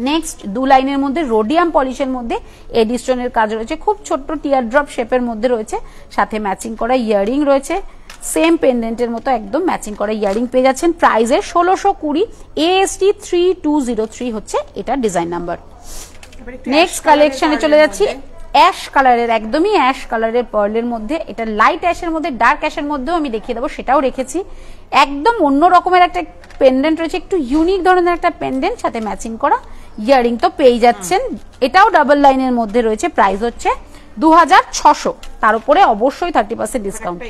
নেক্সট দু লাইনের মধ্যে রোডিয়াম পলিশের মধ্যে এডি স্টোনের কাজ রয়েছে, খুব ছোট্ট টিয়ার ড্রপ শেপের মধ্যে রয়েছে, সাথে ম্যাচিং করা ইয়ারিং রয়েছে, সেম পেন্ডেন্টের মতো একদম ম্যাচিং করা ইয়ারিং পেয়ে যাচ্ছেন। প্রাইসে 1620, AST 3203 হচ্ছে এটা ডিজাইন নাম্বার। নেক্সট কালেকশনে চলে যাচ্ছি, অ্যাশ কালারের, একদমই অ্যাশ কালারের পার্লের মধ্যে, এটা লাইট অ্যাশের মধ্যে, ডার্ক অ্যাশের মধ্যেও আমি দেখিয়ে দেবো, সেটাও রেখেছি। একদম অন্য রকমের একটা পেন্ডেন্ট রয়েছে, একটু ইউনিক ধরনের একটা পেন্ডেন্ট, সাথে ম্যাচিং করা ইয়ারিং তো পেয়ে যাচ্ছেন। এটাও ডাবল লাইনের মধ্যে রয়েছে, প্রাইস হচ্ছে 2600, তার উপরে অবশ্যই 30% ডিসকাউন্ট।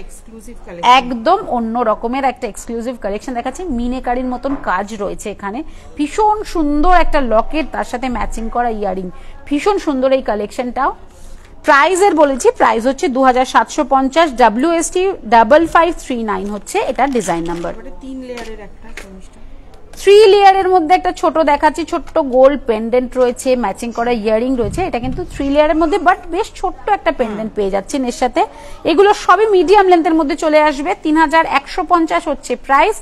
একদম অন্য রকমের একটা এক্সক্লুসিভ কালেকশন দেখাচ্ছি, মিনেকারির মতন কাজ রয়েছে এখানে, ভীষণ সুন্দর একটা লকেট, তার সাথে ম্যাচিং করা ইয়ারিং, ভীষণ সুন্দর এই কালেকশনটাও। প্রাইসের বলেছি, প্রাইস হচ্ছে 2750, WST 5539 হচ্ছে এটা ডিজাইন নাম্বার। 3 লেয়ারের মধ্যে একটা ছোট দেখাচ্ছি, ছোট্ট গোল্ড পেন্ডেন্ট রয়েছে, ম্যাচিং করা ইয়ারিং রয়েছে, এটা কিন্তু 3 লেয়ারের মধ্যে, বাট বেশ ছোট্ট একটা পেন্ডেন্ট পেয়ে যাচ্ছেন এর সাথে। এগুলো সবই মিডিয়াম লেন্থের মধ্যে চলে আসবে। 3150 হচ্ছে প্রাইস,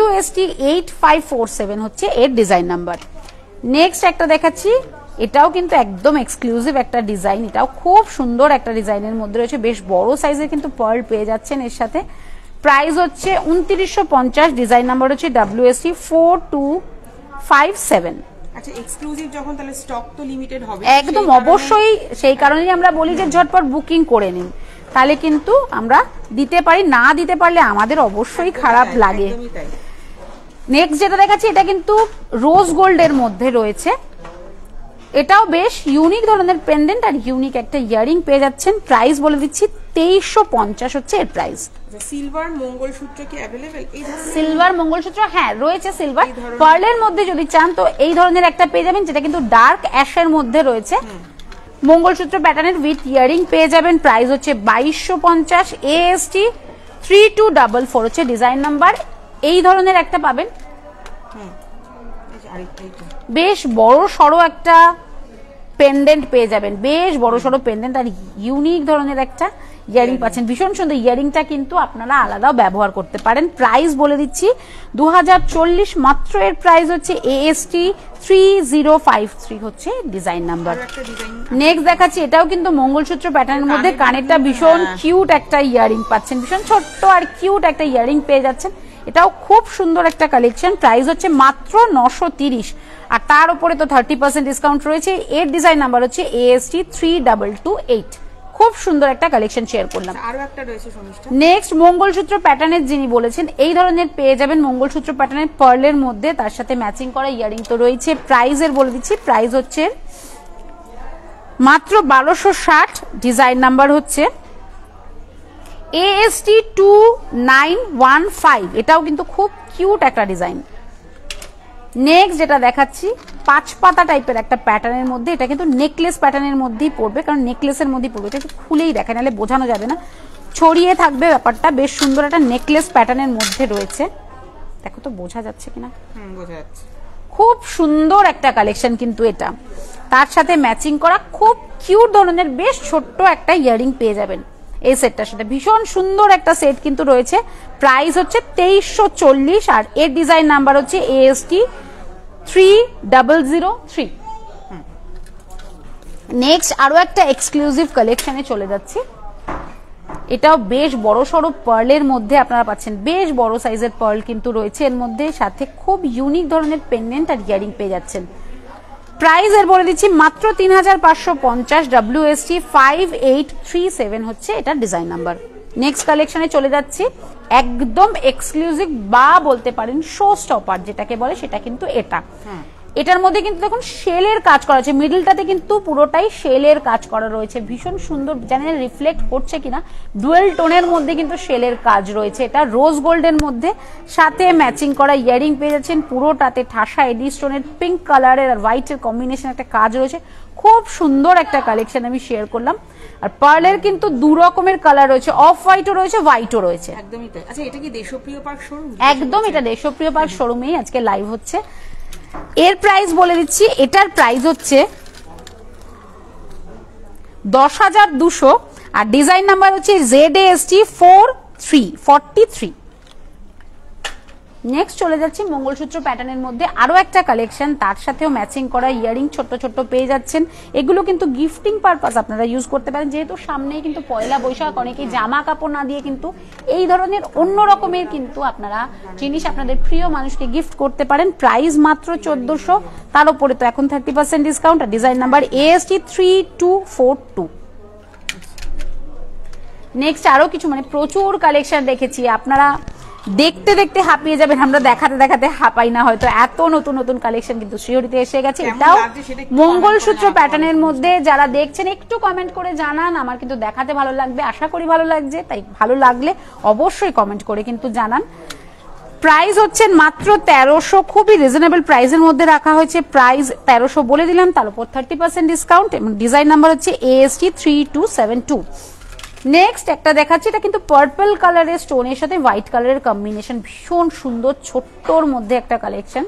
WST 8547 হচ্ছে এর ডিজাইন নাম্বার। নেক্সট একটা দেখাচ্ছি, এটাও কিন্তু একদম এক্সক্লুসিভ একটা ডিজাইন, এটাও খুব সুন্দর একটা ডিজাইনের মধ্যে রয়েছে, বেশ বড় সাইজের কিন্তু পার্ল পেয়ে যাচ্ছেন এর সাথে। প্রাইস হচ্ছে 2950, ডিজাইন নাম্বার হচ্ছে WST 4257। আচ্ছা, এক্সক্লুসিভ যখন, তাহলে স্টক তো লিমিটেড হবে একদম, অবশ্যই, সেই কারণেই আমরা বলি যে ঝটপট বুকিং করে নিন, তাহলে কিন্তু আমরা দিতে পারি, না দিতে পারলে আমাদের অবশ্যই খারাপ লাগে। নেক্সট যেটা দেখাচ্ছি, এটা কিন্তু রোজ গোল্ডের মধ্যে রয়েছে, এটাও বেশ ইউনিক ধরনের পেন্ডেন্ট আর ইউনিক একটা ইয়ারিং পেয়ে যাচ্ছেন। প্রাইস বলে দিচ্ছি 2350 হচ্ছে এর প্রাইস। সিলভার মঙ্গলসূত্র কি अवेलेबल? সিলভার মঙ্গলসূত্র হ্যাঁ রয়েছে, সিলভার পার্লের মধ্যে যদি চান তো এই ধরনের একটা পেয়ে যাবেন, যেটা কিন্তু ডার্ক অ্যাশের মধ্যে রয়েছে। মঙ্গলসূত্র প্যাটার্নের উইথ ইয়ারিং পেয়ে যাবেন, প্রাইস হচ্ছে 2250, AST 3244 হচ্ছে ডিজাইন নাম্বার। এই ধরনের একটা পাবেন, বেশ বড় সড়ো একটা পেন্ডেন্ট পেয়ে যাবেন, বেশ বড় সড়ো পেন্ডেন্ট আর ইউনিক ধরনের একটা ইয়ারিং পাচ্ছেন, ভীষণ সুন্দর। ইয়ারিংটা কিন্তু আপনারা আলাদাও ব্যবহার করতে পারেন। প্রাইস বলে দিচ্ছি 2040 মাত্র, এর প্রাইস হচ্ছে AST 3053 হচ্ছে ডিজাইন নাম্বার। নেক্সট দেখাচ্ছি, এটাও কিন্তু মঙ্গলসূত্র প্যাটার্নের মধ্যে, কানেরটা ভীষণ কিউট একটা ইয়ারিং পাচ্ছেন, ভীষণ ছোট্ট আর কিউট একটা ইয়ারিং পেয়ে যাচ্ছেন, এটাও খুব সুন্দর একটা কালেকশন। প্রাইস হচ্ছে মাত্র 930, আর তার উপরে তো 30% ডিসকাউন্ট রয়েছে। এর ডিজাইন নাম্বার হচ্ছে AST 3228। খুব সুন্দর একটা কালেকশন শেয়ার করলাম। আরো একটা রয়েছে শর্মিষ্ঠা। নেক্সট মঙ্গলসূত্র প্যাটার্নের যিনি বলেছেন এই ধরনের পেয়ে যাবেন মঙ্গলসূত্র প্যাটার্নের পার্লের মধ্যে, তার সাথে ম্যাচিং করা ইয়ারিং তো রয়েছে। প্রাইজের বলে দিচ্ছি, প্রাইস হচ্ছে মাত্র 1260। ডিজাইন নাম্বার হচ্ছে AST 2915। এটাও কিন্তু খুব কিউট একটা ডিজাইন। নেক্সট যেটা দেখাচ্ছি 5 পাতা টাইপের একটা প্যাটার্নের মধ্যে, এটা কিন্তু নেকলেস প্যাটার্নের মধ্যেই পড়বে, কারণ নেকলেসের মধ্যেই পড়বে। এটা একটু খুলেই দেখা, নাহলে বোঝানো যাবে না, ছড়িয়ে থাকবে ব্যাপারটা। বেশ সুন্দর একটা নেকলেস প্যাটার্নের মধ্যে রয়েছে, দেখো তো বোঝা যাচ্ছে কিনা। বোঝা যাচ্ছে। খুব সুন্দর একটা কালেকশন কিন্তু এটা। তার সাথে ম্যাচিং করা খুব কিউট ধরনের বেশ ছোট্ট একটা ইয়ারিং পেয়ে যাবেন এই সেটটার সাথে। ভীষণ সুন্দর একটা সেট কিন্তু রয়েছে। প্রাইস হচ্ছে 2340 আর এর ডিজাইন নাম্বার হচ্ছে AST 3003। নেক্সট আরো একটা এক্সক্লুসিভ কালেকশনে চলে যাচ্ছি। এটাও বেশ বড় সড়ো পার্লের মধ্যে আপনারা পাচ্ছেন, বেশ বড় সাইজের পার্ল কিন্তু রয়েছে এর মধ্যে, সাথে খুব ইউনিক ধরনের পেন্ডেন্ট আর ইয়ারিং পেয়ে যাচ্ছেন। প্রাইস এর বলে দিচ্ছি মাত্র 3550। WST 5837 হচ্ছে এটা ডিজাইন নাম্বার। নেক্সট কালেকশনে চলে যাচ্ছি, একদম এক্সক্লুসিভ বা বলতে পারেন শো স্টপার যেটাকে বলে, সেটা কিন্তু এটা। এটার মধ্যে কিন্তু দেখুন শেলের কাজ করা আছে, মিডলটাতে কিন্তু পুরোটাই শেলের কাজ করা রয়েছে। ভীষণ সুন্দর, জানি না রিফ্লেক্ট করছে কিনা, ডুয়েল টোনের মধ্যে কিন্তু শেলের কাজ রয়েছে। এটা রোজ গোল্ডের মধ্যে, সাথে ম্যাচিং করা ইয়ারিং পেয়ে যাচ্ছেন। পুরোটাতে ঠাসা এডি স্টোনের পিঙ্ক কালারের আর হোয়াইটের কম্বিনেশন একটা কাজ রয়েছে। খুব সুন্দর একটা কালেকশন আমি শেয়ার করলাম। আর পার্লের কিন্তু দু রকমের কালার রয়েছে, অফ হোয়াইটও রয়েছে, হোয়াইটও রয়েছে। একদমই তাই। আচ্ছা, এটা কি দেশপ্রিয় পার্ক শোরুম? একদম, এটা দেশপ্রিয় পার্ক শোরুমেই আজকে লাইভ হচ্ছে। এর প্রাইস বলে দিচ্ছি, এটার প্রাইস হচ্ছে 10,200 আর ডিজাইন নাম্বার হচ্ছে ZAST 4343। নেক্সট চলে যাচ্ছি মঙ্গলসূত্র প্যাটার্নের মধ্যে আরো একটা কালেকশন, তার সাথেও ম্যাচিং করা ইয়ারিং ছোট ছোট পেয়ে যাচ্ছেন। এগুলো কিন্তু গিফটিং পারপাস আপনারা ইউজ করতে পারেন, যেহেতু সামনেই কিন্তু পয়লা বৈশাখ, অনেকেই জামা কাপড় না দিয়ে কিন্তু এই ধরনের অন্য রকমের কিন্তু আপনারা জিনিস আপনাদের প্রিয় মানুষকে গিফট করতে পারেন। প্রাইস মাত্র 1400, তার উপরে তো এখন 30% ডিসকাউন্ট। আর ডিজাইন নাম্বার AST 3242। নেক্সট আরো কিছু মানে প্রচুর কালেকশন রেখেছি, আপনারা দেখতে দেখতে হাঁপিয়ে যাবেন, আমরা দেখাতে দেখাতে হাঁপাই না হয়তো, এত নতুন নতুন কালেকশন কিন্তু শ্রীহরিতে এসে গেছে। এটাও মঙ্গলসূত্র প্যাটার্নের মধ্যে। যারা দেখছেন একটু কমেন্ট করে জানান, আমার কিন্তু দেখাতে ভালো লাগবে, আশা করি ভালো লাগছে, তাই ভালো লাগলে অবশ্যই কমেন্ট করে কিন্তু জানান। প্রাইস হচ্ছে মাত্র 1300, খুবই রিজনেবল প্রাইসের মধ্যে রাখা হয়েছে। প্রাইস 1300 বলে দিলাম, তার উপর 30% ডিসকাউন্ট এবং ডিজাইন নাম্বার হচ্ছে AST 3272। নেক্সট একটা দেখাচ্ছি, এটা কিন্তু পার্পল কালারের স্টোনের সাথে হোয়াইট কালারের কম্বিনেশন, ভীষণ সুন্দর ছোট্টর মধ্যে একটা কালেকশন,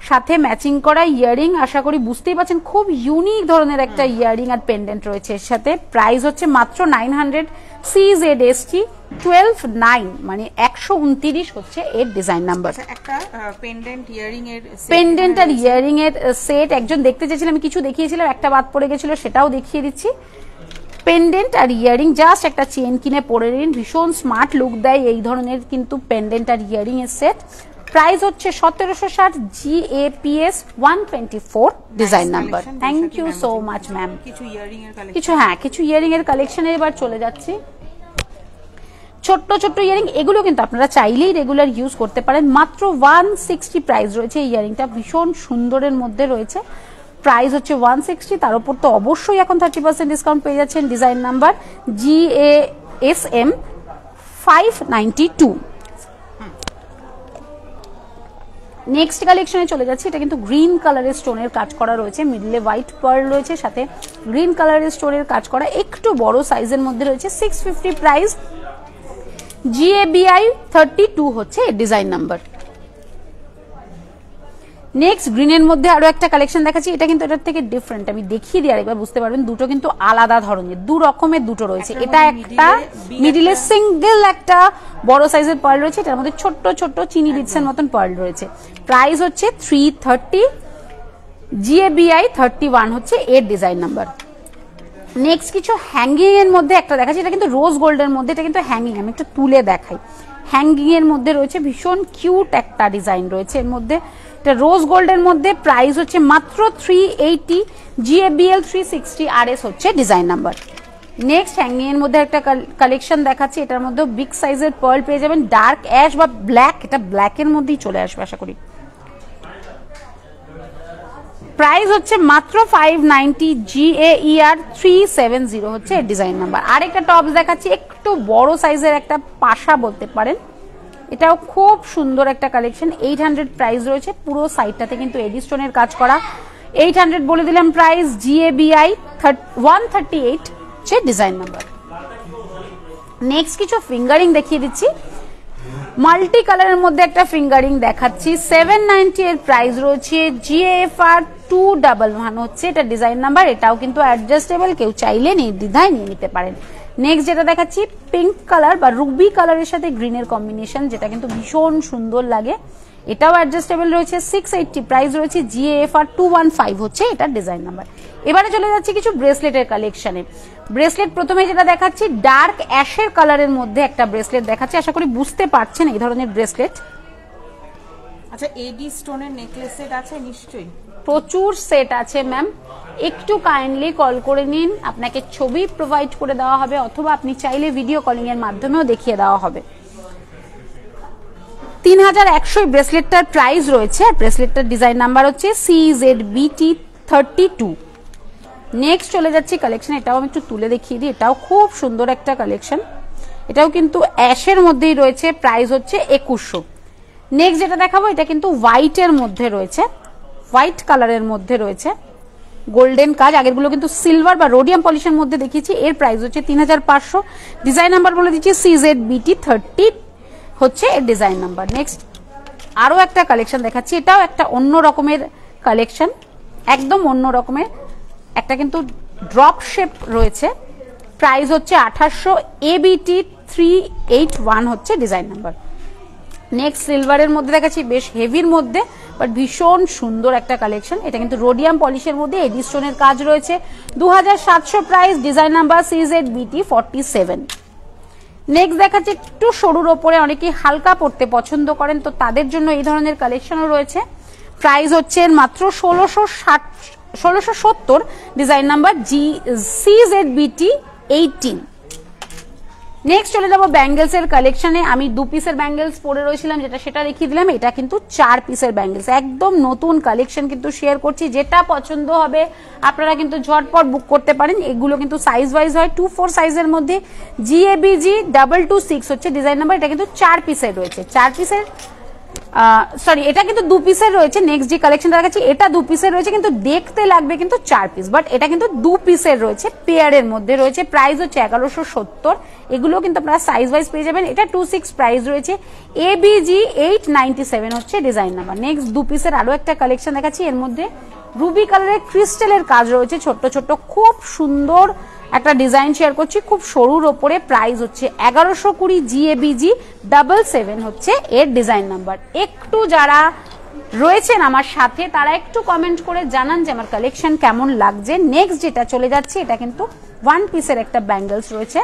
সাথে ম্যাচিং করা ইয়ারিং। আশা করি বুঝতেই পারছেন খুব ইউনিক ধরনের একটা ইয়ারিং আর পেন্ডেন্ট রয়েছে এর সাথে। প্রাইস হচ্ছে মাত্র 900। CZST 129 মানে 129 হচ্ছে এর ডিজাইন নাম্বার। একটা পেন্ডেন্ট ইয়ারিং এর পেন্ডেন্ট আর ইয়ারিং এর সেট একজন দেখতে চেয়েছিলাম, আমি কিছু দেখিয়েছিলাম, একটা বাদ পড়ে গেছিল, সেটাও দেখিয়ে দিচ্ছি। পেন্ডেন্ট আর ইয়ারিং, জাস্ট একটা চেন কিনে পরে নিন, ভীষণ স্মার্ট লুক দেয় এই ধরনের কিন্তু পেন্ডেন্ট আর ইয়ারিং এর সেট। প্রাইস হচ্ছে 1760। GAPS 124 design number. Thank you so much ma'am. কিছু ইয়ারিং এর কালেকশন, কিছু ইয়ারিং এর কালেকশনে এবার চলে যাচ্ছি। ছোট্ট ছোট্ট ইয়ারিং, এগুলো কিন্তু আপনারা চাইলেই রেগুলার ইউজ করতে পারেন। মাত্র 160 প্রাইস রয়েছে এই ইয়ারিংটা, ভীষণ সুন্দরের মধ্যে রয়েছে। প্রাইস হচ্ছে 160, তার উপর তো অবশ্যই এখন 30% ডিসকাউন্ট পেয়ে যাচ্ছেন। Design number GASM 592। নেক্সট কালেকশনে চলে যাচ্ছে, এটা কিন্তু গ্রিন কালারের স্টোনের কাজ করা রয়েছে, মিডলে হোয়াইট পার্ল রয়েছে, সাথে গ্রিন কালারের স্টোনের কাজ করা, একটু বড় সাইজের মধ্যে রয়েছে। 650 প্রাইস। GABI 32 হচ্ছে ডিজাইন নাম্বার। নেক্সট গ্রিনের মধ্যে আরো একটা কালেকশন দেখাচ্ছি, এটা কিন্তু এটার থেকে ডিফারেন্ট, আমি দেখিয়ে দিই আরেকবার বুঝতে পারবেন। দুটো কিন্তু আলাদা ধরনের, দু রকমের দুটো রয়েছে। এটা একটা মিডিলে সিঙ্গেল একটা বড় সাইজের পার্ল রয়েছে, এটার মধ্যে ছোট্ট ছোট্ট চিনি বিটসের মতন পার্ল রয়েছে। প্রাইস হচ্ছে 330। GABI 31 হচ্ছে এর ডিজাইন নাম্বার। নেক্সট কিছু হ্যাঙ্গিং এর মধ্যে একটা দেখাচ্ছি, এটা কিন্তু রোজ গোল্ডের মধ্যে, এটা কিন্তু হ্যাঙ্গিং, আমি একটু তুলে দেখাই। হ্যাঙ্গিং এর মধ্যে রয়েছে, ভীষণ কিউট একটা ডিজাইন রয়েছে এর মধ্যে, এটা রোজ গোল্ডের মধ্যে, প্রাইস হচ্ছে মাত্র 380, GABL 360 RS হচ্ছে ডিজাইন নাম্বার। নেক্সট হ্যাঙ্গিং এর মধ্যে একটা কালেকশন দেখাচ্ছি, এটার মধ্যে বিগ সাইজের পার্ল পেয়ে যাবেন, ডার্ক অ্যাশ বা ব্ল্যাক, এটা ব্ল্যাকের মধ্যেই চলে আসবে আশা করি। প্রাইস হচ্ছে মাত্র 590, GAER 370 হচ্ছে ডিজাইন নাম্বার। আরেকটা টপস দেখাচ্ছি, একটু বড় সাইজের একটা পাশা বলতে পারেন, এটাও খুব সুন্দর একটা কালেকশন। 800 প্রাইস রয়েছে, পুরো সাইডটাতে কিন্তু এডি স্টোনের কাজ করা। 800 বলে দিলাম প্রাইস, GABI 138 হচ্ছে ডিজাইন নাম্বার। নেক্সট কিছু ফিঙ্গারিং দেখিয়ে দিচ্ছি, মাল্টি কালারের মধ্যে একটা ফিঙ্গারিং দেখাচ্ছি, 790 এর প্রাইস রয়েছে, GAFR 211 হচ্ছে এটা ডিজাইন নাম্বার। এটাও কিন্তু অ্যাডজাস্টেবল, কেউ চাইলে নির্দ্বিধায় নিয়ে নিতে পারেন। নেক্সট যেটা দেখাচ্ছি পিঙ্ক কালার বা রুবি কালারের সাথে গ্রিনের কম্বিনেশন, যেটা কিন্তু ভীষণ সুন্দর লাগে, এটাও অ্যাডজাস্টেবল রয়েছে, 680 প্রাইস রয়েছে, GAFR 215 হচ্ছে এটা ডিজাইন নাম্বার। এবারে চলে যাচ্ছে কিছু ব্রেসলেটের কালেকশনে। ব্রেসলেট প্রথমে যেটা দেখাচ্ছি ডার্ক অ্যাশের কালারের মধ্যে একটা ব্রেসলেট দেখাচ্ছি, আশা করি বুঝতে পারছেন এই ধরনের ব্রেসলেট। আচ্ছা, এডি স্টোনের নেকলেস সেট আছে নিশ্চয়ই? প্রচুর সেট আছে ম্যাম, একটু কাইন্ডলি কল করে নিন, আপনাকে ছবি প্রোভাইড করে দেওয়া হবে, অথবা আপনি চাইলে ভিডিও কলিং এর মাধ্যমেও দেখিয়ে দেওয়া হবে। 3100 ব্রেসলেটটার প্রাইস রয়েছে, আর ব্রেসলেটটার ডিজাইন নাম্বার হচ্ছে CZBT 32। নেক্সট চলে যাচ্ছি কালেকশন, এটাও আমি একটু তুলে দেখিয়ে দিই, এটাও খুব সুন্দর একটা কালেকশন, এটাও কিন্তু অ্যাশের মধ্যেই রয়েছে, প্রাইস হচ্ছে 2100। নেক্সট যেটা দেখাবো এটা কিন্তু হোয়াইটের মধ্যে রয়েছে, হোয়াইট কালারের মধ্যে রয়েছে, গোল্ডেন কাজ, আগেরগুলো কিন্তু সিলভার বা রোডিয়াম পলিশের মধ্যে দেখিয়েছি, এর প্রাইস হচ্ছে 3500, ডিজাইন নাম্বার বলে দিচ্ছি CZBT 30 হচ্ছে এর ডিজাইন নাম্বার। নেক্সট আরো একটা কালেকশন দেখাচ্ছি, এটাও একটা অন্য রকমের কালেকশন, একদম অন্য রকমের একটা কিন্তু ড্রপ শেপ রয়েছে, প্রাইস হচ্ছে 2800, ABT 381 হচ্ছে ডিজাইন নাম্বার। নেক্সট সিলভারের মধ্যে দেখাচ্ছি, বেশ হেভির মধ্যে বাট ভীষণ সুন্দর একটা কালেকশন, এটা কিন্তু রোডিয়াম পলিশের মধ্যে এডি স্টোনের কাজ রয়েছে, 2700 price, design number CZBT 47। Next দেখাচ্ছি একটু সরুর ওপরে, অনেকেই হালকা পড়তে পছন্দ করেন, তো তাদের জন্য এই ধরনের কালেকশনও রয়েছে, প্রাইস হচ্ছে মাত্র 1670, ডিজাইন নাম্বার CZBT 18। নেক্সট চলে যাবো ব্যাঙ্গেলস এর কালেকশনে, আমি 2 পিসের ব্যাঙ্গেলস পরে রয়েছিলাম সেটা দেখিয়ে দিলাম, এটা কিন্তু 4 পিসের ব্যাঙ্গেলস, একদম নতুন কালেকশন কিন্তু শেয়ার করছি, যেটা পছন্দ হবে আপনারা কিন্তু ঝটপট বুক করতে পারেন। এগুলো কিন্তু সাইজ ওয়াইজ হয়, 24 সাইজের মধ্যে, GABG 226 হচ্ছে ডিজাইন নাম্বার, এটা কিন্তু 4 পিসের রয়েছে, 4 পিসের সরি এটা কিন্তু 2 পিসের রয়েছে। নেক্সট যে কালেকশনটা দেখাচ্ছি এটা 2 পিসের রয়েছে, কিন্তু দেখতে লাগবে কিন্তু 4 পিস, বাট এটা কিন্তু 2 পিসের রয়েছে, পেয়ারের মধ্যে রয়েছে, প্রাইস হচ্ছে 1170। এগুলো কিন্তু আপনারা সাইজ ওয়াইজ পেয়ে যাবেন, এটা 26 প্রাইস রয়েছে, ABG 897 হচ্ছে ডিজাইন নাম্বার। নেক্সট 2 পিসের আরো একটা কালেকশন দেখাচ্ছি, এর মধ্যে রুবি কালারের ক্রিস্টালের কাজ রয়েছে, ছোট্ট ছোট্ট খুব সুন্দর একটা ডিজাইন শেয়ার করছি, খুব সরুর ওপরে, প্রাইস হচ্ছে 1120, GABG 77 হচ্ছে এর ডিজাইন নাম্বার। একটু যারা রয়েছেন আমার সাথে তারা একটু কমেন্ট করে জানান যে আমার কালেকশন কেমন লাগছে। নেক্সট যেটা চলে যাচ্ছে, এটা কিন্তু 1 পিসের একটা ব্যাঙ্গেলস রয়েছে,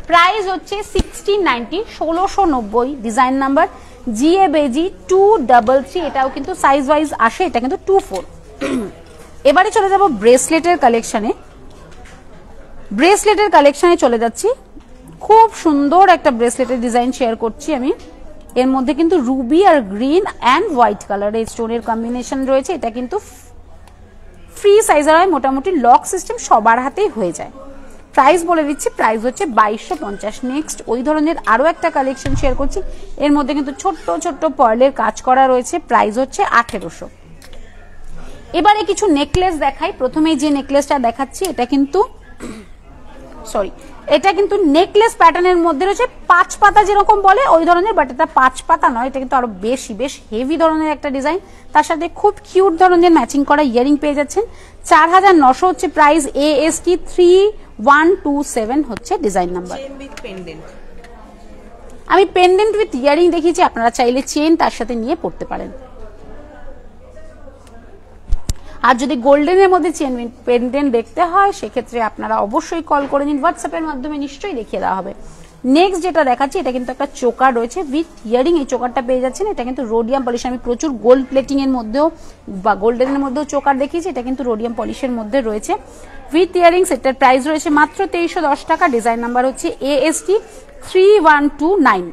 প্রাইস হচ্ছে 1690, 1690, ডিজাইন নাম্বার GABG 233, এটাও কিন্তু সাইজ ওয়াইজ আসে, এটা কিন্তু 24। এবারে চলে যাব ব্রেসলেটের কালেকশনে। ব্রেসলেটের কালেকশনে চলে যাচ্ছি, খুব সুন্দর একটা ব্রেসলেটের ডিজাইন শেয়ার করছি আমি, এর মধ্যে কিন্তু রুবি আর গ্রিন অ্যান্ড হোয়াইট কালারের স্টোনের কম্বিনেশন রয়েছে, এটা কিন্তু ফ্রি সাইজের হয়, মোটামুটি লক সিস্টেম সবার হাতেই হয়ে যায়। প্রাইস বলে দিচ্ছি, প্রাইস হচ্ছে 2250। নেক্সট ওই ধরনের আরো একটা কালেকশন শেয়ার করছি, এর মধ্যে কিন্তু ছোট্ট ছোট্ট পার্লের কাজ করা রয়েছে, প্রাইস হচ্ছে 1800। এবারে কিছু নেকলেস দেখাই, প্রথমেই যে নেকলেসটা দেখাচ্ছি এটা কিন্তু এটা কিন্তু নেকলেস প্যাটার্নের মধ্যে রয়েছে, 5 পাতা যেরকম বলে ওই ধরনের, বাট এটা 5 পাতা নয়, এটা কিন্তু আরো বেশ হেভি ধরনের একটা ডিজাইন, তার সাথে খুব কিউট ধরনের ম্যাচিং করা ইয়ারিং পেয়ে যাচ্ছেন, 4900 হচ্ছে প্রাইস, AST 3127 হচ্ছে ডিজাইন নাম্বার। আমি পেন্ডেন্ট উইথ ইয়ারিং দেখিয়েছি, আপনারা চাইলে চেন তার সাথে নিয়ে পড়তে পারেন। আর যদি গোল্ডেনের মধ্যে চেন পেন্ডেন্ট দেখতে হয় সেক্ষেত্রে আপনারা অবশ্যই কল করে নিন, হোয়াটসঅ্যাপের মাধ্যমে নিশ্চয়ই দেখিয়ে দেওয়া হবে। নেক্সট যেটা দেখাচ্ছি এটা কিন্তু একটা চোকার রয়েছে উইথ ইয়ারিং, এই চোকারটা পেয়ে যাচ্ছেন। এটা কিন্তু রোডিয়াম পলিশ, আমি প্রচুর গোল্ড প্লেটিং এর মধ্যেও বা গোল্ডেনের মধ্যেও চোকার দেখিয়েছি, এটা কিন্তু রোডিয়াম পলিশের মধ্যে রয়েছে উইথ ইয়ারিংস। এটার প্রাইস রয়েছে মাত্র 2310 টাকা। ডিজাইন নাম্বার হচ্ছে AST 3129।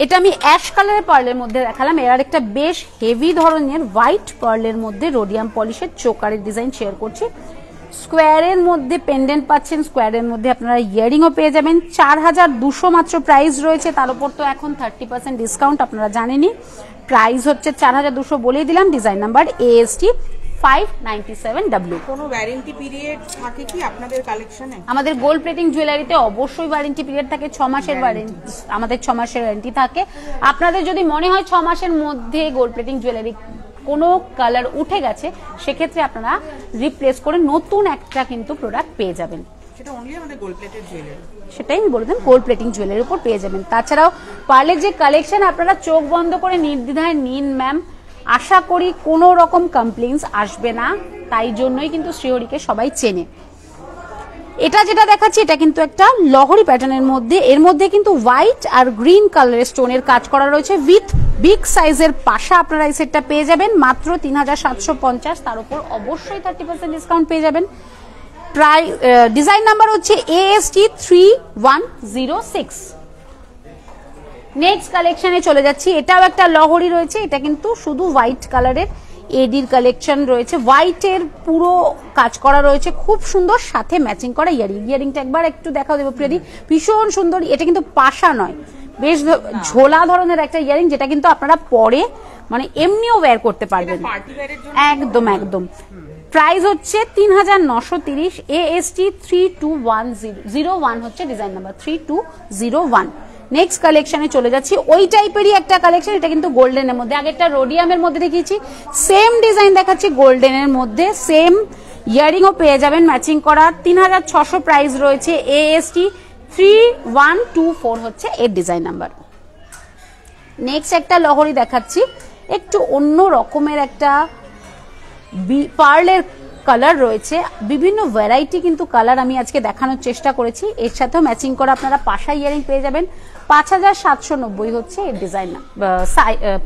এটা আমি অ্যাশ কালারের পার্লের মধ্যে দেখালাম, এর একটা বেশ হেভি ধরনের হোয়াইট পার্লের মধ্যে রোডিয়াম পলিশের চোকারের ডিজাইন শেয়ার করছি। স্কোয়ারের মধ্যে পেন্ডেন্ট পাচ্ছেন, স্কোয়ারের মধ্যে আপনারা ইয়ারিংও পেয়ে যাবেন। 4200 মাত্র প্রাইস রয়েছে, তার উপর তো এখন 30% ডিসকাউন্ট আপনারা জানেনই। প্রাইস হচ্ছে 4200 বলেই দিলাম। Design number AST 597W। কোনো ওয়ারেন্টি পিরিয়ড থাকে কি আপনাদের কালেকশনে? আমাদের গোল্ড প্লেটিং জুয়েলারিতে অবশ্যই ওয়ারেন্টি পিরিয়ড থাকে, 6 মাসের ওয়ারেন্টি, আমাদের 6 মাসের ওয়ারেন্টি থাকে। আপনাদের যদি মনে হয় 6 মাসের মধ্যে গোল্ড প্লেটিং জুয়েলারি কোনো কালার উঠে গেছে, সেক্ষেত্রে আপনারা রিপ্লেস করে নতুন একটা কিন্তু প্রোডাক্ট পেয়ে যাবেন। সেটা অনলি আমাদের গোল্ড প্লেটেড জুয়েলারি, সেটাই আমি বলে দিলাম, গোল্ড প্লেটিং জুয়েলারির উপর পেয়ে যাবেন। তাছাড়াও পার্লের যে কালেকশন আপনারা চোখ বন্ধ করে নির্দ্বিধায় নিন ম্যাম, আশা করি কোনো রকম কমপ্লেইন্স আসবে না, তাই জন্যই কিন্তু শ্রীহরিকে সবাই চেনে। এটা যেটা দেখাচ্ছি এটা কিন্তু একটা লহরি প্যাটার্নের মধ্যে, এর মধ্যে কিন্তু হোয়াইট আর গ্রিন কালারের স্টোনের কাজ করা রয়েছে উইথ বিগ সাইজের পাশা। আপনারা এই সেটটা পেয়ে যাবেন মাত্র 3750, তার উপর অবশ্যই 30% ডিসকাউন্ট পেয়ে যাবেন। প্রায় ডিজাইন নাম্বার হচ্ছে AST 3106। নেক্সট কালেকশনে চলে যাচ্ছি, এটাও একটা লহরি রয়েছে, এটা কিন্তু শুধু হোয়াইট কালারের এডির কালেকশন রয়েছে, হোয়াইটের পুরো কাজ করা রয়েছে, খুব সুন্দর, সাথে ম্যাচিং করা ইয়ারিং। ইয়ারিংটা একবার একটু দেখা দেবো প্রিয়দি, ভীষণ সুন্দর। এটা কিন্তু পাশা নয়, বেশ ঝোলা ধরনের একটা ইয়ারিং, যেটা কিন্তু আপনারা পরে মানে এমনিও ওয়্যার করতে পারবেন। একদম একদম। প্রাইস হচ্ছে 3930। AST 3201 হচ্ছে ডিজাইন নাম্বার 3201। নেক্সট কালেকশনে চলে যাচ্ছি, ওই টাইপেরই একটা কালেকশন, এটা কিন্তু গোল্ডেনের মধ্যে, আগেরটা রোডিয়ামের মধ্যে দেখিয়েছি, সেম ডিজাইন দেখাচ্ছি গোল্ডেনের মধ্যে, সেম ইয়ারিংও পেয়ে যাবেন ম্যাচিং করা। 3600 প্রাইস রয়েছে। AST 3124 হচ্ছে এর ডিজাইন নাম্বার। নেক্সট একটা লহরি দেখাচ্ছি, একটু অন্য রকমের একটা পার্লের কালার রয়েছে, বিভিন্ন ভ্যারাইটি কিন্তু কালার আমি আজকে দেখানোর চেষ্টা করেছি। এর সাথেও ম্যাচিং করা আপনারা পাশা ইয়ারিং পেয়ে যাবেন। 5790 হচ্ছে এর ডিজাইন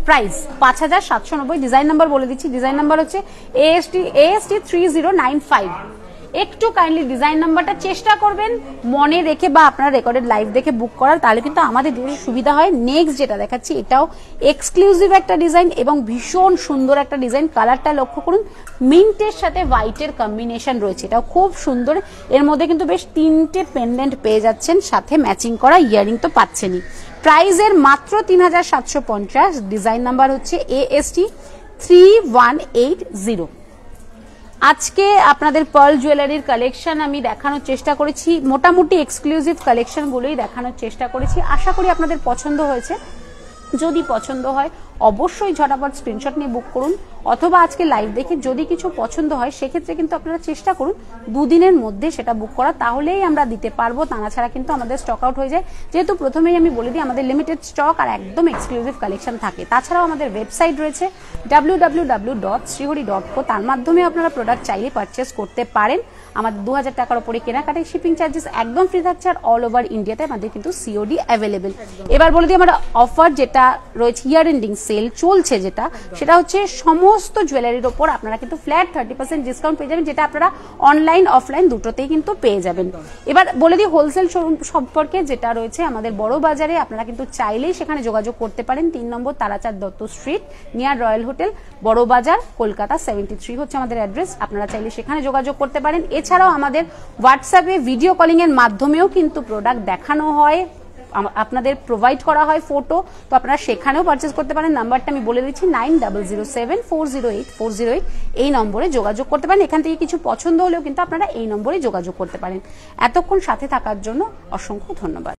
প্রাইস, 5790। ডিজাইন নাম্বার বলে দিচ্ছি, ডিজাইন নাম্বার হচ্ছে AST 3095। একটু কাইন্ডলি ডিজাইন নাম্বারটা চেষ্টা করবেন মনে রেখে বা আপনার রেকর্ডেড লাইভ দেখে বুক করার, তাহলে কিন্তু আমাদের সুবিধা হয়। নেক্সট যেটা দেখাচ্ছি এটাও এক্সক্লুসিভ একটা ডিজাইন এবং ভীষণ সুন্দর একটা ডিজাইন। কালারটা লক্ষ্য করুন, মিন্টের সাথে হোয়াইটের কম্বিনেশন রয়েছে, এটাও খুব সুন্দর। এর মধ্যে কিন্তু বেশ 3টে পেন্ডেন্ট পেয়ে যাচ্ছেন, সাথে ম্যাচিং করা ইয়ারিং তো পাচ্ছেনই। প্রাইসের মাত্র 3750। ডিজাইন নাম্বার হচ্ছে AST 3180। আজকে আপনাদের পার্ল জুয়েলারির কালেকশন আমি দেখানোর চেষ্টা করেছি, মোটামুটি এক্সক্লুসিভ কালেকশন গুলোই দেখানোর চেষ্টা করেছি। আশা করি আপনাদের পছন্দ হয়েছে। যদি পছন্দ হয় অবশ্যই ঝটাপট স্ক্রিনশট নিয়ে বুক করুন, অথবা আজকে লাইভ দেখে যদি কিছু পছন্দ হয় সেক্ষেত্রে কিন্তু আপনারা চেষ্টা করুন 2 দিনের মধ্যে সেটা বুক করা, তাহলেই আমরা দিতে পারবো, তা না ছাড়া কিন্তু আমাদের স্টক আউট হয়ে যায়। যেহেতু প্রথমেই আমি বলে দিই আমাদের লিমিটেড স্টক আর একদম এক্সক্লুসিভ কালেকশন থাকে। তাছাড়াও আমাদের ওয়েবসাইট রয়েছে www.srihori.co, তার মাধ্যমে আপনারা প্রোডাক্ট চাইলে পারচেস করতে পারেন। আমাদের 2000 টাকার উপরে কেনাকাটায় শিপিং চার্জেস একদম ফ্রি থাকছে, আর অল ওভার ইন্ডিয়াতে আমাদের কিন্তু COD অ্যাভেলেবেল। এবার বলে দিই আমরা অফার যেটা রয়েছে, ইয়ার এন্ডিং সেল চলছে যেটা, সেটা হচ্ছে সমস্ত জুয়েলারির ওপর আপনারা কিন্তু ফ্ল্যাট 30% ডিসকাউন্ট পেয়ে যাবেন, যেটা আপনারা অনলাইন অফলাইন দুটোতেই কিন্তু পেয়ে যাবেন। এবার বলে দিই হোলসেল শোরুম সম্পর্কে, যেটা রয়েছে আমাদের বড় বাজারে, আপনারা কিন্তু চাইলেই সেখানে যোগাযোগ করতে পারেন। 3 নম্বর Tarachand Dutta street, near royal hotel, Bara Bazar, Kolkata 73 হচ্ছে আমাদের অ্যাড্রেস। আপনারা চাইলে সেখানে যোগাযোগ করতে পারেন। এছাড়াও আমাদের হোয়াটসঅ্যাপে ভিডিও কলিং এর মাধ্যমেও কিন্তু প্রোডাক্ট দেখানো হয়, আপনাদের প্রোভাইড করা হয় ফটো, তো আপনারা সেখানেও পারচেস করতে পারেন। নাম্বারটা আমি বলে দিচ্ছি 9007408408, এই নম্বরে যোগাযোগ করতে পারেন। এখান থেকে কিছু পছন্দ হলেও কিন্তু আপনারা এই নম্বরে যোগাযোগ করতে পারেন। এতক্ষণ সাথে থাকার জন্য অসংখ্য ধন্যবাদ।